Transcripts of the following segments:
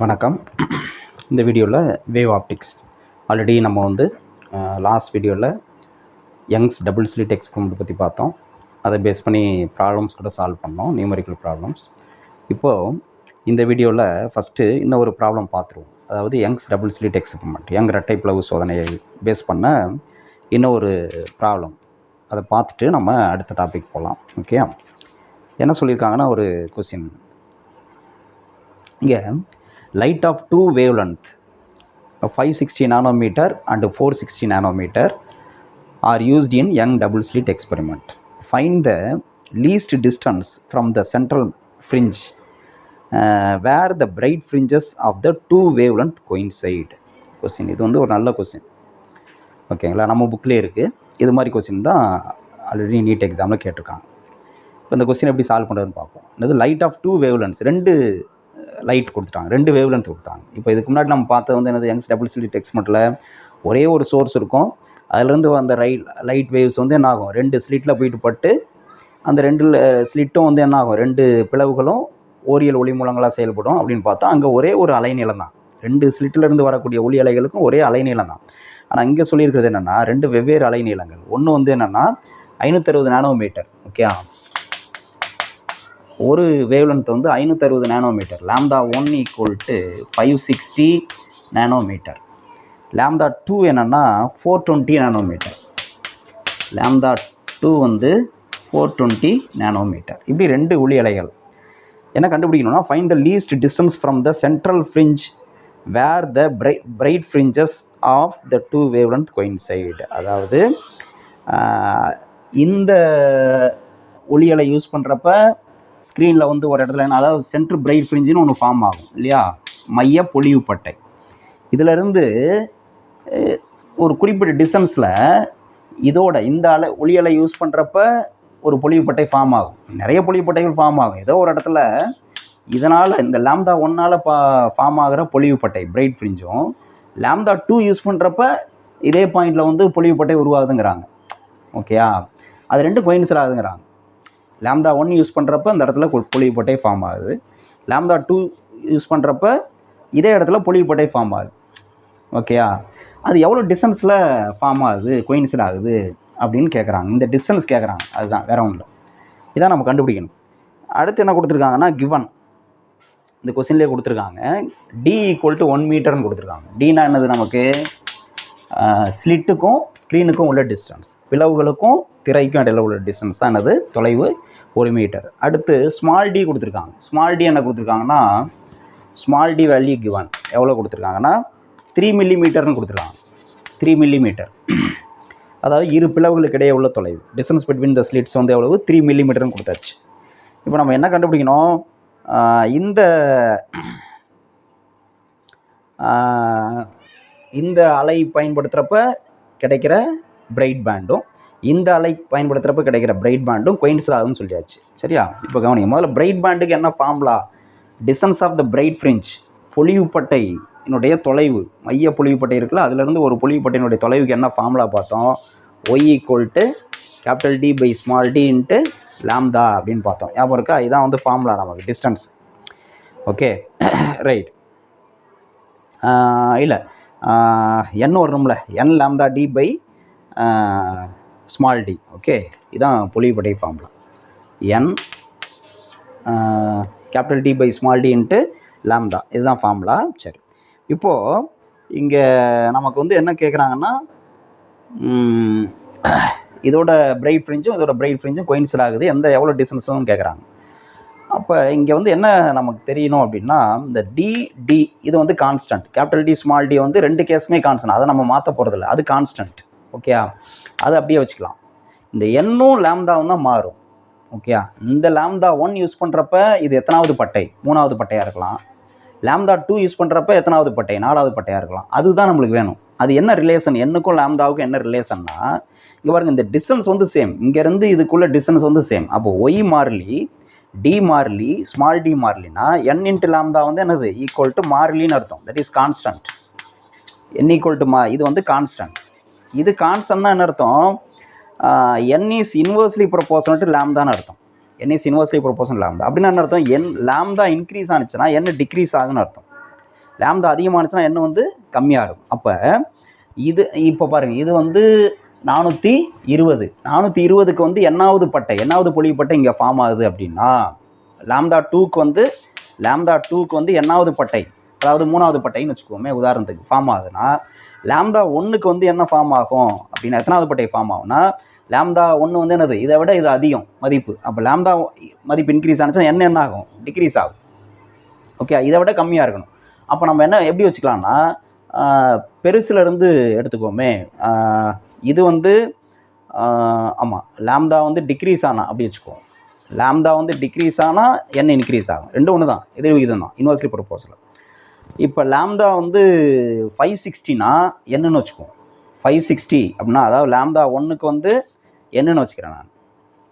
வணக்கம். இந்த வீடியோவில் வேவ் ஆப்டிக்ஸ் ஆல்ரெடி நம்ம லாஸ்ட் வீடியோவில் யங்ஸ் டபுள் ஸ்லிட் எக்ஸ்பெரிமெண்ட் பற்றி பார்த்தோம். அதை பேஸ் பண்ணி ப்ராப்ளம்ஸ் கூட சால்வ் பண்ணோம், நியூமரிக்கல் ப்ராப்ளம்ஸ். இப்போது இந்த வீடியோவில் ஃபஸ்ட்டு இன்னும் ஒரு ப்ராப்ளம் பார்த்துருவோம். அதாவது Young's double slit experiment, young இரட்டை பிளவு சோதனையை பேஸ் பண்ண இன்னும் ஒரு ப்ராப்ளம். அதை பார்த்துட்டு நம்ம அடுத்த டாபிக் போகலாம். ஓகே, என்ன சொல்லியிருக்காங்கன்னா ஒரு கொஸ்டின் இங்கே, light of two wavelength 560 nanometer and 460 nanometer are used in young double slit experiment. Find the least distance from the central fringe where the bright fringes of the two wavelength coincide. Question இது ஒரு நல்ல question. ஓகேங்களா, நம்ம புக்லேயே இருக்குது. இது மாதிரி question தான் already NEET எக்ஸாமில் கேட்டிருக்காங்க. இப்போ இந்த கொஸ்டின் எப்படி சால்வ் பண்ணுறதுன்னு பார்ப்போம். இது லைட் ஆஃப் டூ வேவ்லென்த்ஸ், ரெண்டு லைட் கொடுத்துட்டாங்க, ரெண்டு வேவ் லென்த் கொடுத்தாங்க. இப்போ இதுக்கு முன்னாடி நம்ம பார்த்தது என்னது, யங்ஸ் டபுள் ஸ்லிட் எக்ஸ்பெரிமெண்ட்டில் ஒரே ஒரு சோர்ஸ் இருக்கும். அதுலேருந்து அந்த லைட் வேவ்ஸ் என்ன ஆகும், ரெண்டு ஸ்லிட்டில் போயிட்டு பட்டு அந்த ரெண்டு ஸ்லிட்டும் என்ன ஆகும், ரெண்டு பிளவுகளும் ஓரியல் ஒளி மூலங்களாக செயல்படும். அப்படின்னு பார்த்தா அங்கே ஒரே ஒரு அலைநீளம் தான், ரெண்டு ஸ்லிட்டிலேருந்து வரக்கூடிய ஒளி அலைகளுக்கும் ஒரே அலைநீளம் தான். ஆனால் இங்கே சொல்லியிருக்கிறது என்னென்னா ரெண்டு வெவ்வேறு அலைநீளங்கள். ஒன்று என்னென்னா 560 நானோமீட்டர். ஓகே, ஒரு wavelength 560 nanometre. Lambda 1 = 560 nanometre. Lambda 2 என்னன்னா 420 நானோமீட்டர். Lambda 2 420 nanometre. இப்படி ரெண்டு ஒளி அலைகள். என்ன கண்டுபிடிக்கணும்னா, find the least distance from the central fringe where the bright fringes of the two wavelength coincide. அதாவது இந்த ஒளி அலை யூஸ் பண்ணுறப்ப ஸ்க்ரீனில் ஒரு இடத்துல அதாவது சென்ட்ரு பிரைட் ஃப்ரிஞ்சுன்னு ஒன்று ஃபார்ம் ஆகும் இல்லையா, மைய பொலிவு பட்டை. இதிலிருந்து ஒரு குறிப்பிட்ட டிஸ்டன்ஸில் இதோட இந்த ஒளி அலை யூஸ் பண்ணுறப்ப ஒரு பொலிவு பட்டை ஃபார்ம் ஆகும். நிறைய பொலிவு பட்டைகள் ஃபார்ம் ஆகும் ஏதோ ஒரு இடத்துல. இதனால் இந்த லாம்டா 1 ஃபார்ம் ஆகிற பொலிவு பட்டை பிரைட் ஃப்ரிஞ்சும், லாம்டா 2 யூஸ் பண்ணுறப்ப இதே பாயிண்டில் பொலிவு பட்டை உருவாகுதுங்கிறாங்க. ஓகேயா, அது ரெண்டு கோயின்சைட் ஆகுதுங்கிறாங்க. லாம்டா 1 யூஸ் பண்ணுறப்ப இந்த இடத்துல பொலிவு பட்டை ஃபார்ம் ஆகுது. லாம்டா 2 யூஸ் பண்ணுறப்ப இதே இடத்துல பொலிவு பட்டை ஃபார்ம் ஆகுது. ஓகேயா, அது எவ்வளோ டிஸ்டன்ஸில் ஃபார்ம் ஆகுது, கோயின்சைட் ஆகுது அப்படின்னு கேட்குறாங்க. இந்த டிஸ்டன்ஸ் கேட்குறாங்க, அதுதான், வேற ஒன்றும் இல்லை. இதான் நம்ம கண்டுபிடிக்கணும். அடுத்து என்ன கொடுத்துருக்காங்கன்னா, கிவன் இந்த கொஸ்டின்லேயே கொடுத்துருக்காங்க, D = 1 மீட்டர்னு கொடுத்துருக்காங்க. Dனா என்னது, நமக்கு ஸ்லிட்டுக்கும் ஸ்க்ரீனுக்கும் உள்ள டிஸ்டன்ஸ், பிளவுகளுக்கும் திரைக்கும் இடையில உள்ள டிஸ்டன்ஸ் தான் என்னது, தொலைவு 1 மீட்டர். அடுத்து ஸ்மால் டி கொடுத்துருக்காங்க. ஸ்மால் டி என்ன கொடுத்துருக்காங்கன்னா, ஸ்மால் டி வேல்யூ கிவன் எவ்வளோ கொடுத்துருக்காங்கன்னா 3 மில்லிமீட்டர்னு கொடுத்துருக்காங்க. 3 மில்லிமீட்டர், அதாவது இரு பிளவுகளுக்கு இடையே உள்ள தொலைவு, டிஸ்டன்ஸ் பிட்வீன் த ஸ்லிட்ஸ் எவ்வளவு, 3 மில்லிமீட்டர்னு கொடுத்தாச்சு. இப்போ நம்ம என்ன கண்டுபிடிக்கணும், இந்த அலை பயன்படுத்துகிறப்ப கிடைக்கிற பிரைட் பேண்டும் இந்த அலை பயன்படுத்துகிறப்ப கிடைக்கிற பிரைட் பேண்டும் கோயின்சைட் ஆகுதுன்னு சொல்லியாச்சு. சரியா, இப்போ கவனிங்க. முதல்ல பிரைட் பேண்டுக்கு என்ன formula, distance of the bright fringe, பொலிவு பட்டை என்னுடைய தொலைவு, மைய பொலிவு பட்டை இருக்குல்ல, அதுலேருந்து ஒரு பொலிவு பட்டையினுடைய தொலைவுக்கு என்ன ஃபார்முலா பார்த்தோம், Y = D/d × லாம்டா அப்படின்னு பார்த்தோம். ஞாபகம் இருக்கா, இதான் ஃபார்முலா நமக்கு டிஸ்டன்ஸ். Okay right. இல்லை n வரணும்ல, n லாம்டா D/d. ஓகே, இதான் பொலிவு பட்டை ஃபார்முலா, n D/d × லாம்டா, இதுதான் ஃபார்முலா. சரி, இப்போது இங்கே நமக்கு என்ன கேட்குறாங்கன்னா, இதோட பிரைட் ஃப்ரிஞ்சும் கோயின்சைட் ஆகுது, எவ்வளோ டிஸ்டன்ஸ்னு கேட்குறாங்க. அப்போ இங்கே என்ன நமக்கு தெரியணும் அப்படின்னா, இந்த டி இது கான்ஸ்டன்ட், D ரெண்டு கேஸுமே கான்ஸ்டன்ட், அதை நம்ம மாற்ற போகிறதில்ல, அது கான்ஸ்டன்ட். ஓகே, அது அப்படியே வச்சுக்கலாம். இந்த எண்ணும் லாம்டாவும் தான் மாறும். ஓகே, இந்த லாம்டா 1 யூஸ் பண்ணுறப்ப இது எத்தனாவது பட்டை, 3வது பட்டையாக இருக்கலாம். லாம்டா 2 யூஸ் பண்ணுறப்ப எத்தனாவது பட்டை, 4வது பட்டையாக இருக்கலாம். அதுதான் நம்மளுக்கு வேணும். அது என்ன ரிலேஷன், எண்ணுக்கும் லாம்டாவுக்கும் என்ன ரிலேஷன்னா, இங்கே பாருங்கள், இந்த டிஸ்டன்ஸ் சேம், இங்கேருந்து இதுக்குள்ள டிஸ்டன்ஸ் சேம். அப்போ ஒய் மாறிலி, டி மாறிலி, ஸ்மால் டி மாறிலினா n × லாம்டா என்னது, = மாறிலின்னு அர்த்தம். That is constant. n = இது கான்ஸ்டன்ட். இது கான்ஸ்டன்ட்னா என்ன அர்த்தம், n is inversely proportional to லாம்டான்னு அர்த்தம். n is inversely proportional to lambda. அப்படின்னா என்ன அர்த்தம், n லாம்டா இன்க்ரீஸ் ஆனிச்சுன்னா n டிக்ரீஸ் ஆகுன்னு அர்த்தம். லாம்டா அதிகமானுச்சுன்னா என்ன வந்து கம்மியாக இருக்கும். அப்போ இது இப்போ பாருங்கள், இது வந்து 420. 420க்கு வந்து என்னாவது பொழிவு பட்டை இங்கே ஃபார்ம் ஆகுது அப்படின்னா லாம்டா டூக்கு வந்து என்னாவது பட்டை, அதாவது 3வது பட்டைன்னு வச்சுக்கோமே உதாரணத்துக்கு ஃபார்ம் ஆகுதுன்னா லாம்டா 1க்கு வந்து என்ன ஃபார்ம் ஆகும் அப்படின்னா எத்தனாவது பட்டை ஃபார்ம் ஆகும்னா லாம்டா 1 வந்து என்னது, இதை விட இது அதிகம் மதிப்பு. அப்போ லாம்டா மதிப்பு இன்க்ரீஸ் ஆனிச்சுன்னா என்ன ஆகும், டிக்ரீஸ் ஆகும். ஓகே, இதை விட கம்மியாக இருக்கணும். அப்போ நம்ம என்ன எப்படி வச்சுக்கலாம்னா பெருசுலேருந்து எடுத்துக்கோமே, இது வந்து ஆமாம் லாம்டா வந்து டிக்ரீஸ் ஆனால் அப்படி வச்சுக்குவோம். லாம்டா வந்து டிக்ரீஸ் ஆனால் என்ன இன்க்ரீஸ் ஆகும், ரெண்டும் ஒன்று தான், இது விகிதம் தான் இன்வெர்ஸ்லி ப்ரொபோர்ஷனல். இப்போ லாம்டா வந்து 560னா என்னன்னு வச்சுக்குவோம். 560 அப்படின்னா அதாவது லாம்டா 1க்கு வந்து என்னன்னு வச்சுக்கிறேன் நான்.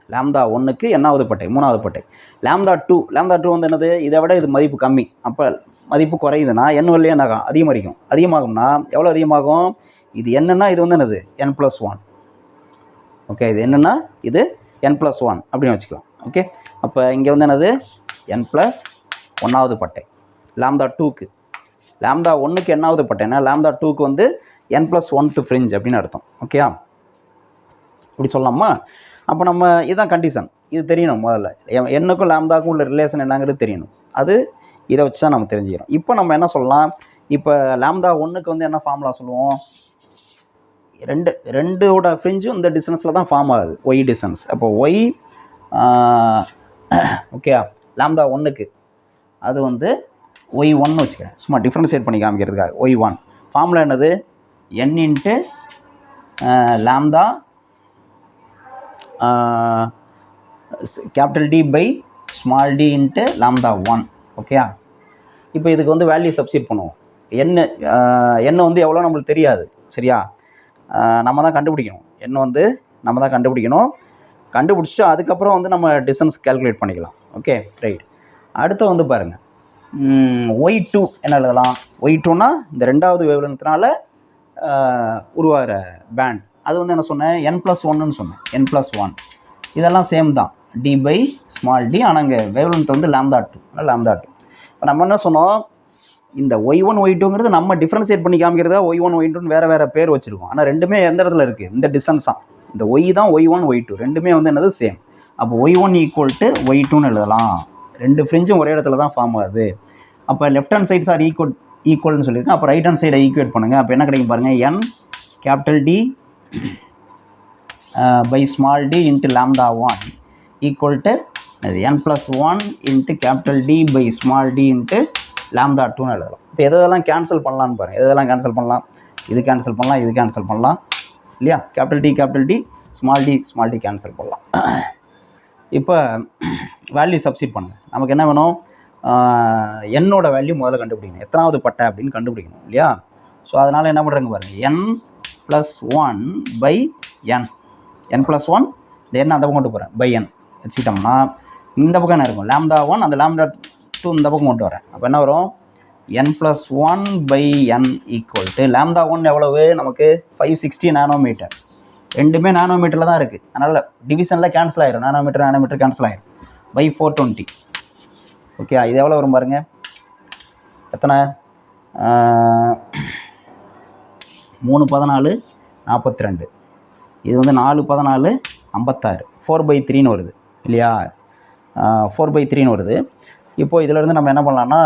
லாம்டா 1க்கு என்னாவது பட்டை, 3வது பட்டை. லாம்டா 2 வந்து என்னது, இதை விட இது மதிப்பு கம்மி. அப்போ மதிப்பு குறையுதுன்னா என்ன வழியே என்ன அதிகமாகும்னா எவ்வளோ அதிகமாகும், இது என்னன்னா இது வந்து என்னது n+1. ஓகே, இது என்னன்னா இது n+1 அப்படின்னு வச்சுக்கலாம். ஓகே, அப்போ இங்கே வந்து என்னது n+1வது பட்டை லாம்டா 2க்கு. லாம்டா 1க்கு என்னாவது பட்டைன்னா லாம்டா 2க்கு வந்து n+1th ஃப்ரிஞ்ச் அப்படின்னு அர்த்தம். ஓகேயா, இப்படி சொல்லலாமா. அப்போ நம்ம இதுதான் கண்டிஷன், இது தெரியணும் முதல்ல. என்னக்கும் லாம்டாக்கும் உள்ள ரிலேஷன் என்னங்கிறது தெரியணும். அது இதை வச்சு தான் நம்ம தெரிஞ்சுக்கிறோம். இப்போ நம்ம என்ன சொல்லலாம், இப்போ லாம்டா 1க்கு வந்து என்ன ஃபார்முலா சொல்லுவோம், ரெண்டோட ஃப்ரிஞ்சும் இந்த டிஸ்டன்ஸில் தான் ஃபார்ம் ஆகுது, ஒய் டிஸ்டன்ஸ். அப்போ ஒய் ஓகே லாம்டா 1க்கு அது வந்து y1 வச்சுக்கிறேன், சும்மா டிஃப்ரென்ஷியேட் பண்ணி காமிக்கிறதுக்காக. y1 ஃபார்முலா என்னது, n into lambda capital D by small D into lambda 1. ஓகேயா, இப்போ இதுக்கு வந்து வேல்யூ சப்ஸ்டிட் பண்ணுவோம். என்ன வந்து எவ்வளோ நம்மளுக்கு தெரியாது, சரியா, நம்ம தான் கண்டுபிடிக்கணும். என்ன வந்து நம்ம தான் கண்டுபிடிச்சிட்டு அதுக்கப்புறம் வந்து நம்ம டிஸ்டன்ஸ் கால்குலேட் பண்ணிக்கலாம். Okay right. அடுத்து வந்து பாருங்கள், y2 என்ன எழுதலாம். y2னா இந்த ரெண்டாவது வேவ்லென்த்னால உருவாகிற பேண்ட். அது வந்து என்ன சொன்னேன், n+1ன்னு சொன்னேன். n+1 இதெல்லாம் சேம் தான், டி பை ஸ்மால் டி. ஆனால் இங்கே வேவ்லென்த் வந்து லாம்டா 2. இப்போ நம்ம என்ன சொன்னோம், இந்த y1 y2ங்கிறது நம்ம டிஃப்ரென்ஷியேட் பண்ணி காமிக்கிறதா y1 y2ன்னு வேறு பேர் வச்சுருக்கோம். ஆனால் ரெண்டுமே எந்த இடத்துல இருக்குது, இந்த டிஸ்டன்ஸ் தான். இந்த y தான் y1 y2 ரெண்டுமே வந்து என்னது சேம். அப்போ y1 ஈக்குவல் டு y2ன்னு எழுதலாம். ரெண்டு ஃப்ரிஞ்சும் ஒரே இடத்துல தான் ஃபார்ம் ஆகுது. அப்போ லெஃப்ட் ஹேண்ட் சைட்ஸ் ஆர் ஈக்குவல்னு சொல்லியிருக்கேன். அப்போ ரைட் ஹேண்ட் சைடை ஈக்குவேட் பண்ணுங்கள். அப்போ என்ன கிடைக்கும் பாருங்கள், n capital D by small D into lambda 1 equal to n+1 into capital D by small D into lambda 2ன்னு எழுதலாம். இப்போ எதெல்லாம் கேன்சல் பண்ணலான்னு பாருங்கள். எதெல்லாம் கேன்சல் பண்ணலாம், இது கேன்சல் பண்ணலாம் இல்லையா. Capital D small D cancel பண்ணலாம். இப்போ வேல்யூ சப்ஸ்டிட் பண்ணுங்கள். நமக்கு என்ன வேணும், என்னோட வேல்யூ முதல்ல கண்டுபிடிக்கணும், எத்தனாவது பட்டை அப்படின்னு கண்டுபிடிக்கணும் இல்லையா. ஸோ அதனால் என்ன பண்ணுறங்க பாருங்கள், n+1 பை n+1 இந்த n அந்த பக்கம் கொண்டு போகிறேன் பை n வச்சுக்கிட்டோம்னா இந்த பக்கம் என்ன இருக்கும், லாம்டா 1 அந்த லாம்டா 2 இந்த பக்கம் கொண்டு வரேன். அப்போ என்ன வரும், n+1 by n equal to lambda 1 எவ்வளவு நமக்கு 560 நானோமீட்டர். ரெண்டுமே நானோமீட்டரில் தான் இருக்குது. அதனால் டிவிஷனில் கேன்சல் ஆயிரும், நானோமீட்டர் கேன்சல் ஆயிரும் பை 420. ஓகே, இது எவ்வளோ வரும் பாருங்கள், எத்தனை 3×14 42. இது வந்து 4×14 56. 4/3ன்னு வருது இல்லையா, 4/3ன்னு வருது. இப்போது இதிலேருந்து நம்ம என்ன பண்ணலாம்னா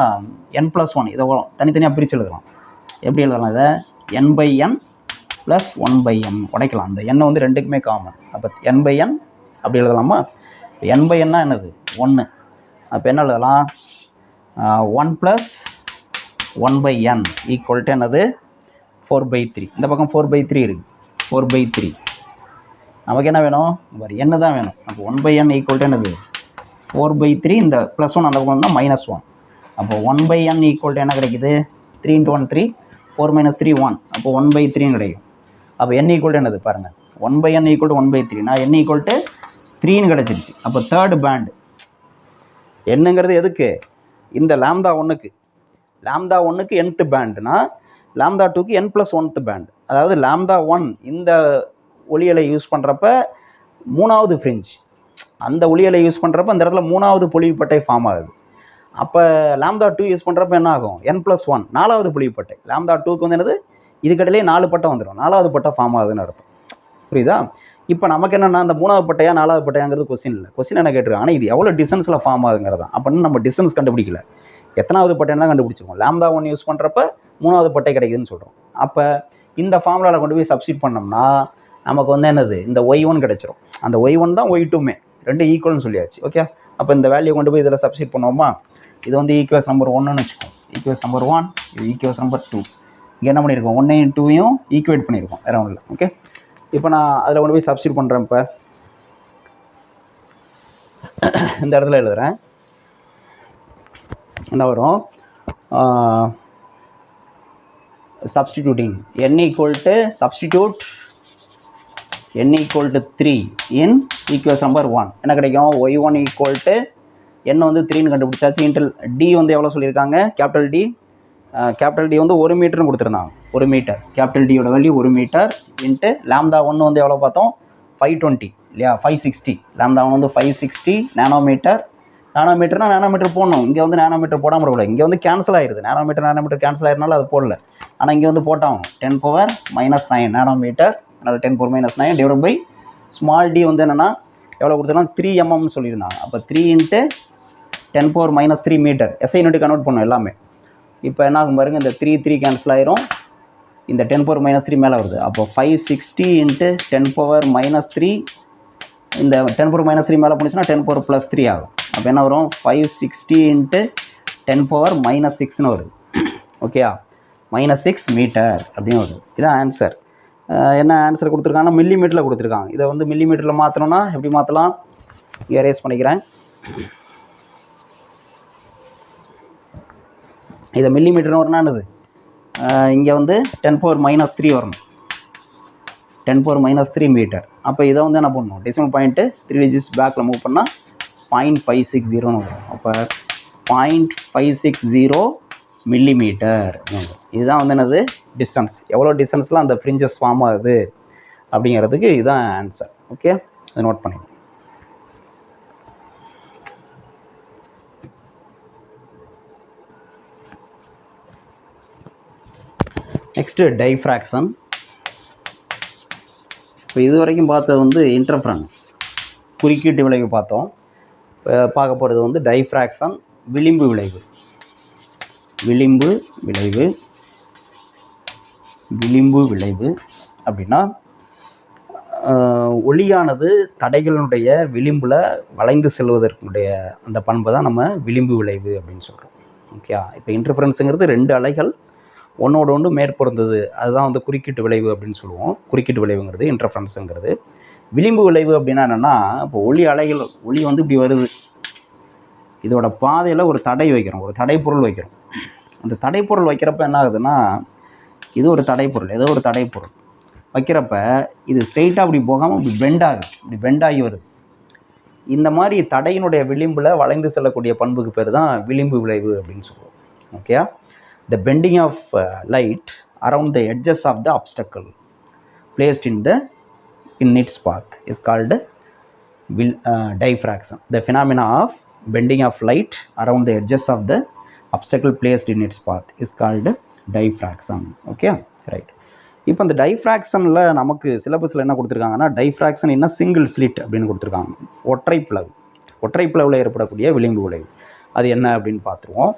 n+1 இதை தனித்தனியாக பிரித்து எழுதலாம். எப்படி எழுதலாம், இதை n/n + 1/n உடைக்கலாம். அந்த n வந்து ரெண்டுக்குமே காமன். அப்போ n/n அப்படி எழுதலாமா. n/n என்னது 1. அப்போ என்ன எழுதலாம், 1 + 1/n ஈக்குவல் டு என்னது 4/3. இந்த பக்கம் 4/3 இருக்குது, 4/3. நமக்கு என்ன வேணும், n தான் வேணும். அப்போ 1/n ஈக்குவல் டு என்னது 4/3. இந்த +1 அந்த பக்கம் தான் -1. அப்போ 1/n ஈக்குவல் டு என்ன கிடைக்குது, 3 × 1 3, 4 - 3 1. அப்போ 1/3 கிடைக்கும். அப்போ n ஈக்குவல் டு என்னது பாருங்கள், 1/n ஈக்குவல் டு 1/3. நான் n ஈக்குவல் டு 3ன்னு கிடச்சிருச்சு. அப்போ தேர்டு பேண்டு என்னங்கிறது எதுக்கு, இந்த லாம்டா 1க்கு nth பேண்டுனா லாம்டா 2க்கு n+1th பேண்டு. அதாவது லாம்டா 1 இந்த ஒளியலை யூஸ் பண்ணுறப்ப 3வது ஃப்ரிஞ்ச், அந்த ஒளியலை யூஸ் பண்ணுறப்ப அந்த இடத்துல 3வது பொழிவுப்பட்டை ஃபார்ம் ஆகுது. அப்போ λ2 யூஸ் பண்ணுறப்ப என்ன ஆகும்? n+1 4வது பொழிவுப்பட்டை. λ2க்கு வந்து என்னது? இதுக்கடையிலே 4 பட்டை வந்துடும். 4வது பட்டை ஃபார்ம் ஆகுதுன்னு அர்த்தம். புரியுதா? இப்போ நமக்கு என்னென்னா அந்த 3வது பட்டையா 4வது பட்டையாங்கிறது கொஸ்டின் இல்லை. கொஸ்டின் என்ன கேட்டிருக்காங்க? ஆனால் இது எவ்வளோ டிஸ்டன்ஸில் ஃபார்ம் ஆகுதுங்கிறது தான். அப்படின்னு நம்ம டிஸ்டன்ஸ் கண்டுபிடிக்கல, எத்தனாவது பட்டைன்னு தான் கண்டுபிடிச்சிருக்கோம். λ1 யூஸ் பண்ணுறப்ப 3வது பட்டை கிடைக்குதுன்னு சொல்கிறோம். அப்போ இந்த ஃபார்முலாவில் கொண்டு போய் சப்ஸ்டிட் பண்ணோம்னா நமக்கு வந்து என்னது? இந்த y1 கிடைச்சிரும். அந்த y1 தான் y2மே, ரெண்டு ஈக்குவல்னு சொல்லியாச்சு. ஓகே, அப்போ இந்த வேல்யூ கொண்டு போய் இதில் சப்ஸ்டிட் பண்ணுவோமா? இது வந்து ஈக்குவேஷன் நம்பர் 1ன்னு வச்சுக்கோம். ஈக்குவேஷன் நம்பர் 1, இது ஈக்குவேஷன் நம்பர் 2. இங்கே என்ன பண்ணியிருக்கோம்? 1ஐயும் 2ஐயும் ஈக்குவேட் பண்ணியிருக்கோம், வேறு ஒன்றும் இல்லை. ஓகே, இப்போ நான் அதில் கொண்டு போய் சப்ஸ்டிட் பண்ணுறேன். இப்போ இந்த இடத்துல எழுதுகிறேன். என்ன வரும்? Substituting n substitute n = 3 in equation number 1. என்ன கிடைக்கும்? y1 n வந்து 3ன்னு கண்டுபிடிச்சாச்சு. இன்டல் d வந்து எவ்வளோ சொல்லியிருக்காங்க? கேபிட்டல் டி வந்து 1 மீட்டர்னு கொடுத்துருந்தாங்க. 1 மீட்டர், கேபிட்டல் டியோட வேல்யூ 1 மீட்டர் இன்ட்டு λ1 வந்து எவ்வளோ பார்த்தோம்? 520 இல்லையா? 560. λ1 வந்து 560 நானோமீட்டர். நானோமீட்டர்னா நானோமீட்டர் போடணும். இங்கே வந்து நானோமீட்டர் போடாமல் இருக்கக்கூடாது. இங்கே வந்து கேன்சல் ஆயிடுது. நானோமீட்டர் கேன்சல் ஆயிருந்தாலும் அது போடல. ஆனால் இங்கே வந்து போட்டாங்க 10⁻⁻9 நானோமீட்டர். அதனால் 10⁻⁻9 டிவைட் பை ஸ்மால் டி வந்து என்னென்னா எவ்வளோ கொடுத்துருக்காங்க? 3 mm சொல்லியிருந்தாங்க. அப்போ 3 × 10⁻³ மீட்டர். SI யூனிட் கன்வெர்ட் பண்ணும் எல்லாமே. இப்போ என்ன ஆகும் பாருங்கள், இந்த 3 கேன்சல் ஆயிரும், இந்த 10⁻³ மேலே வருது. அப்போ 560 × 10⁻³ இந்த 10⁻³ மேலே போணுச்சுன்னா 10⁻+3 ஆகும். அப்போ என்ன வரும்? 560 × 10⁻−6ன்னு வருது. ஓகேயா? -6 மீட்டர் அப்படின்னு வருது. இதான் ஆன்சர். என்ன ஆன்சர் கொடுத்துருக்காங்கன்னா மில்லி மீட்டரில் கொடுத்துருக்காங்க. இதை வந்து மில்லி மீட்டரில் மாற்றணும்னா எப்படி மாற்றலாம்? எரேஸ் பண்ணிக்கிறேன். இதை மில்லி மீட்டர்னு வரணும். என்னது? இங்கே வந்து 10⁻³ வரணும். 10⁻³ மீட்டர். அப்போ இதை வந்து என்ன பண்ணணும்? டெசிமல் பாயிண்ட்டு 3 டிஜிட்ஸ் பேக்கில் மூவ் பண்ணால் 0.560ன்னு வரும். அப்போ 0.560 மில்லிமீட்டர். இதுதான் வந்து என்னது? டிஸ்டன்ஸ். எவ்வளோ டிஸ்டன்ஸில் அந்த ஃப்ரிஞ்சஸ் ஃபார்ம் ஆகுது அப்படிங்கிறதுக்கு இதுதான் ஆன்சர். ஓகே, அதை நோட் பண்ணிக்கணும். Next diffraction. இப்போ இது வரைக்கும் பார்த்தது வந்து இன்டர்ஃபரன்ஸ், குறுக்கீட்டு விளைவு பார்த்தோம். இப்போ பார்க்க போகிறது வந்து டைஃப்ராக்ஷன், விளிம்பு விளைவு. விளிம்பு விளைவு அப்படின்னா ஒளியானது தடைகளினுடைய விளிம்பில் வளைந்து செல்வதற்குடைய அந்த பண்பை தான் நம்ம விளிம்பு விளைவு அப்படின்னு சொல்கிறோம். ஓகே, இப்போ இன்டர்ஃபரன்ஸுங்கிறது ரெண்டு அலைகள் ஒன்றோடு ஒன்று மேற்பொருந்தது, அதுதான் வந்து குறுக்கீட்டு விளைவு அப்படின்னு சொல்லுவோம். குறுக்கீட்டு விளைவுங்கிறது இன்டர்ஃபரன்ஸுங்கிறது. விளிம்பு விளைவு அப்படின்னா என்னென்னா, இப்போ ஒளி வந்து இப்படி வருது, இதோட பாதையில் ஒரு தடை வைக்கிறோம், ஒரு தடைப்பொருள் வைக்கிறோம். அந்த தடைப்பொருள் வைக்கிறப்ப என்ன ஆகுதுன்னா, இது ஒரு தடைப்பொருள், ஏதோ ஒரு தடைப்பொருள் வைக்கிறப்ப இது ஸ்ட்ரெயிட்டாக அப்படி போகாமல் இப்படி பெண்ட் ஆகுது, இப்படி பெண்டாகி வருது. இந்த மாதிரி தடையினுடைய விளிம்பில் வளைந்து செல்லக்கூடிய பண்புக்கு பேர் தான் விளிம்பு விளைவு அப்படின்னு சொல்லுவோம். Okay, the bending of light around the edges of the obstacle placed in its path is called diffraction. The phenomena of bending of light around the edges of the obstacle placed in its path is called diffraction. Okay, right. இப்போ இந்த டைஃப்ராக்ஷனில் நமக்கு சிலபஸில் என்ன கொடுத்துருக்காங்கன்னா, diffraction என்ன single slit அப்படின்னு கொடுத்துருக்காங்க. ஒற்றை பிளவில் ஏற்படக்கூடிய விளிம்பு விளைவு அது என்ன அப்படின்னு பார்த்துருவோம்.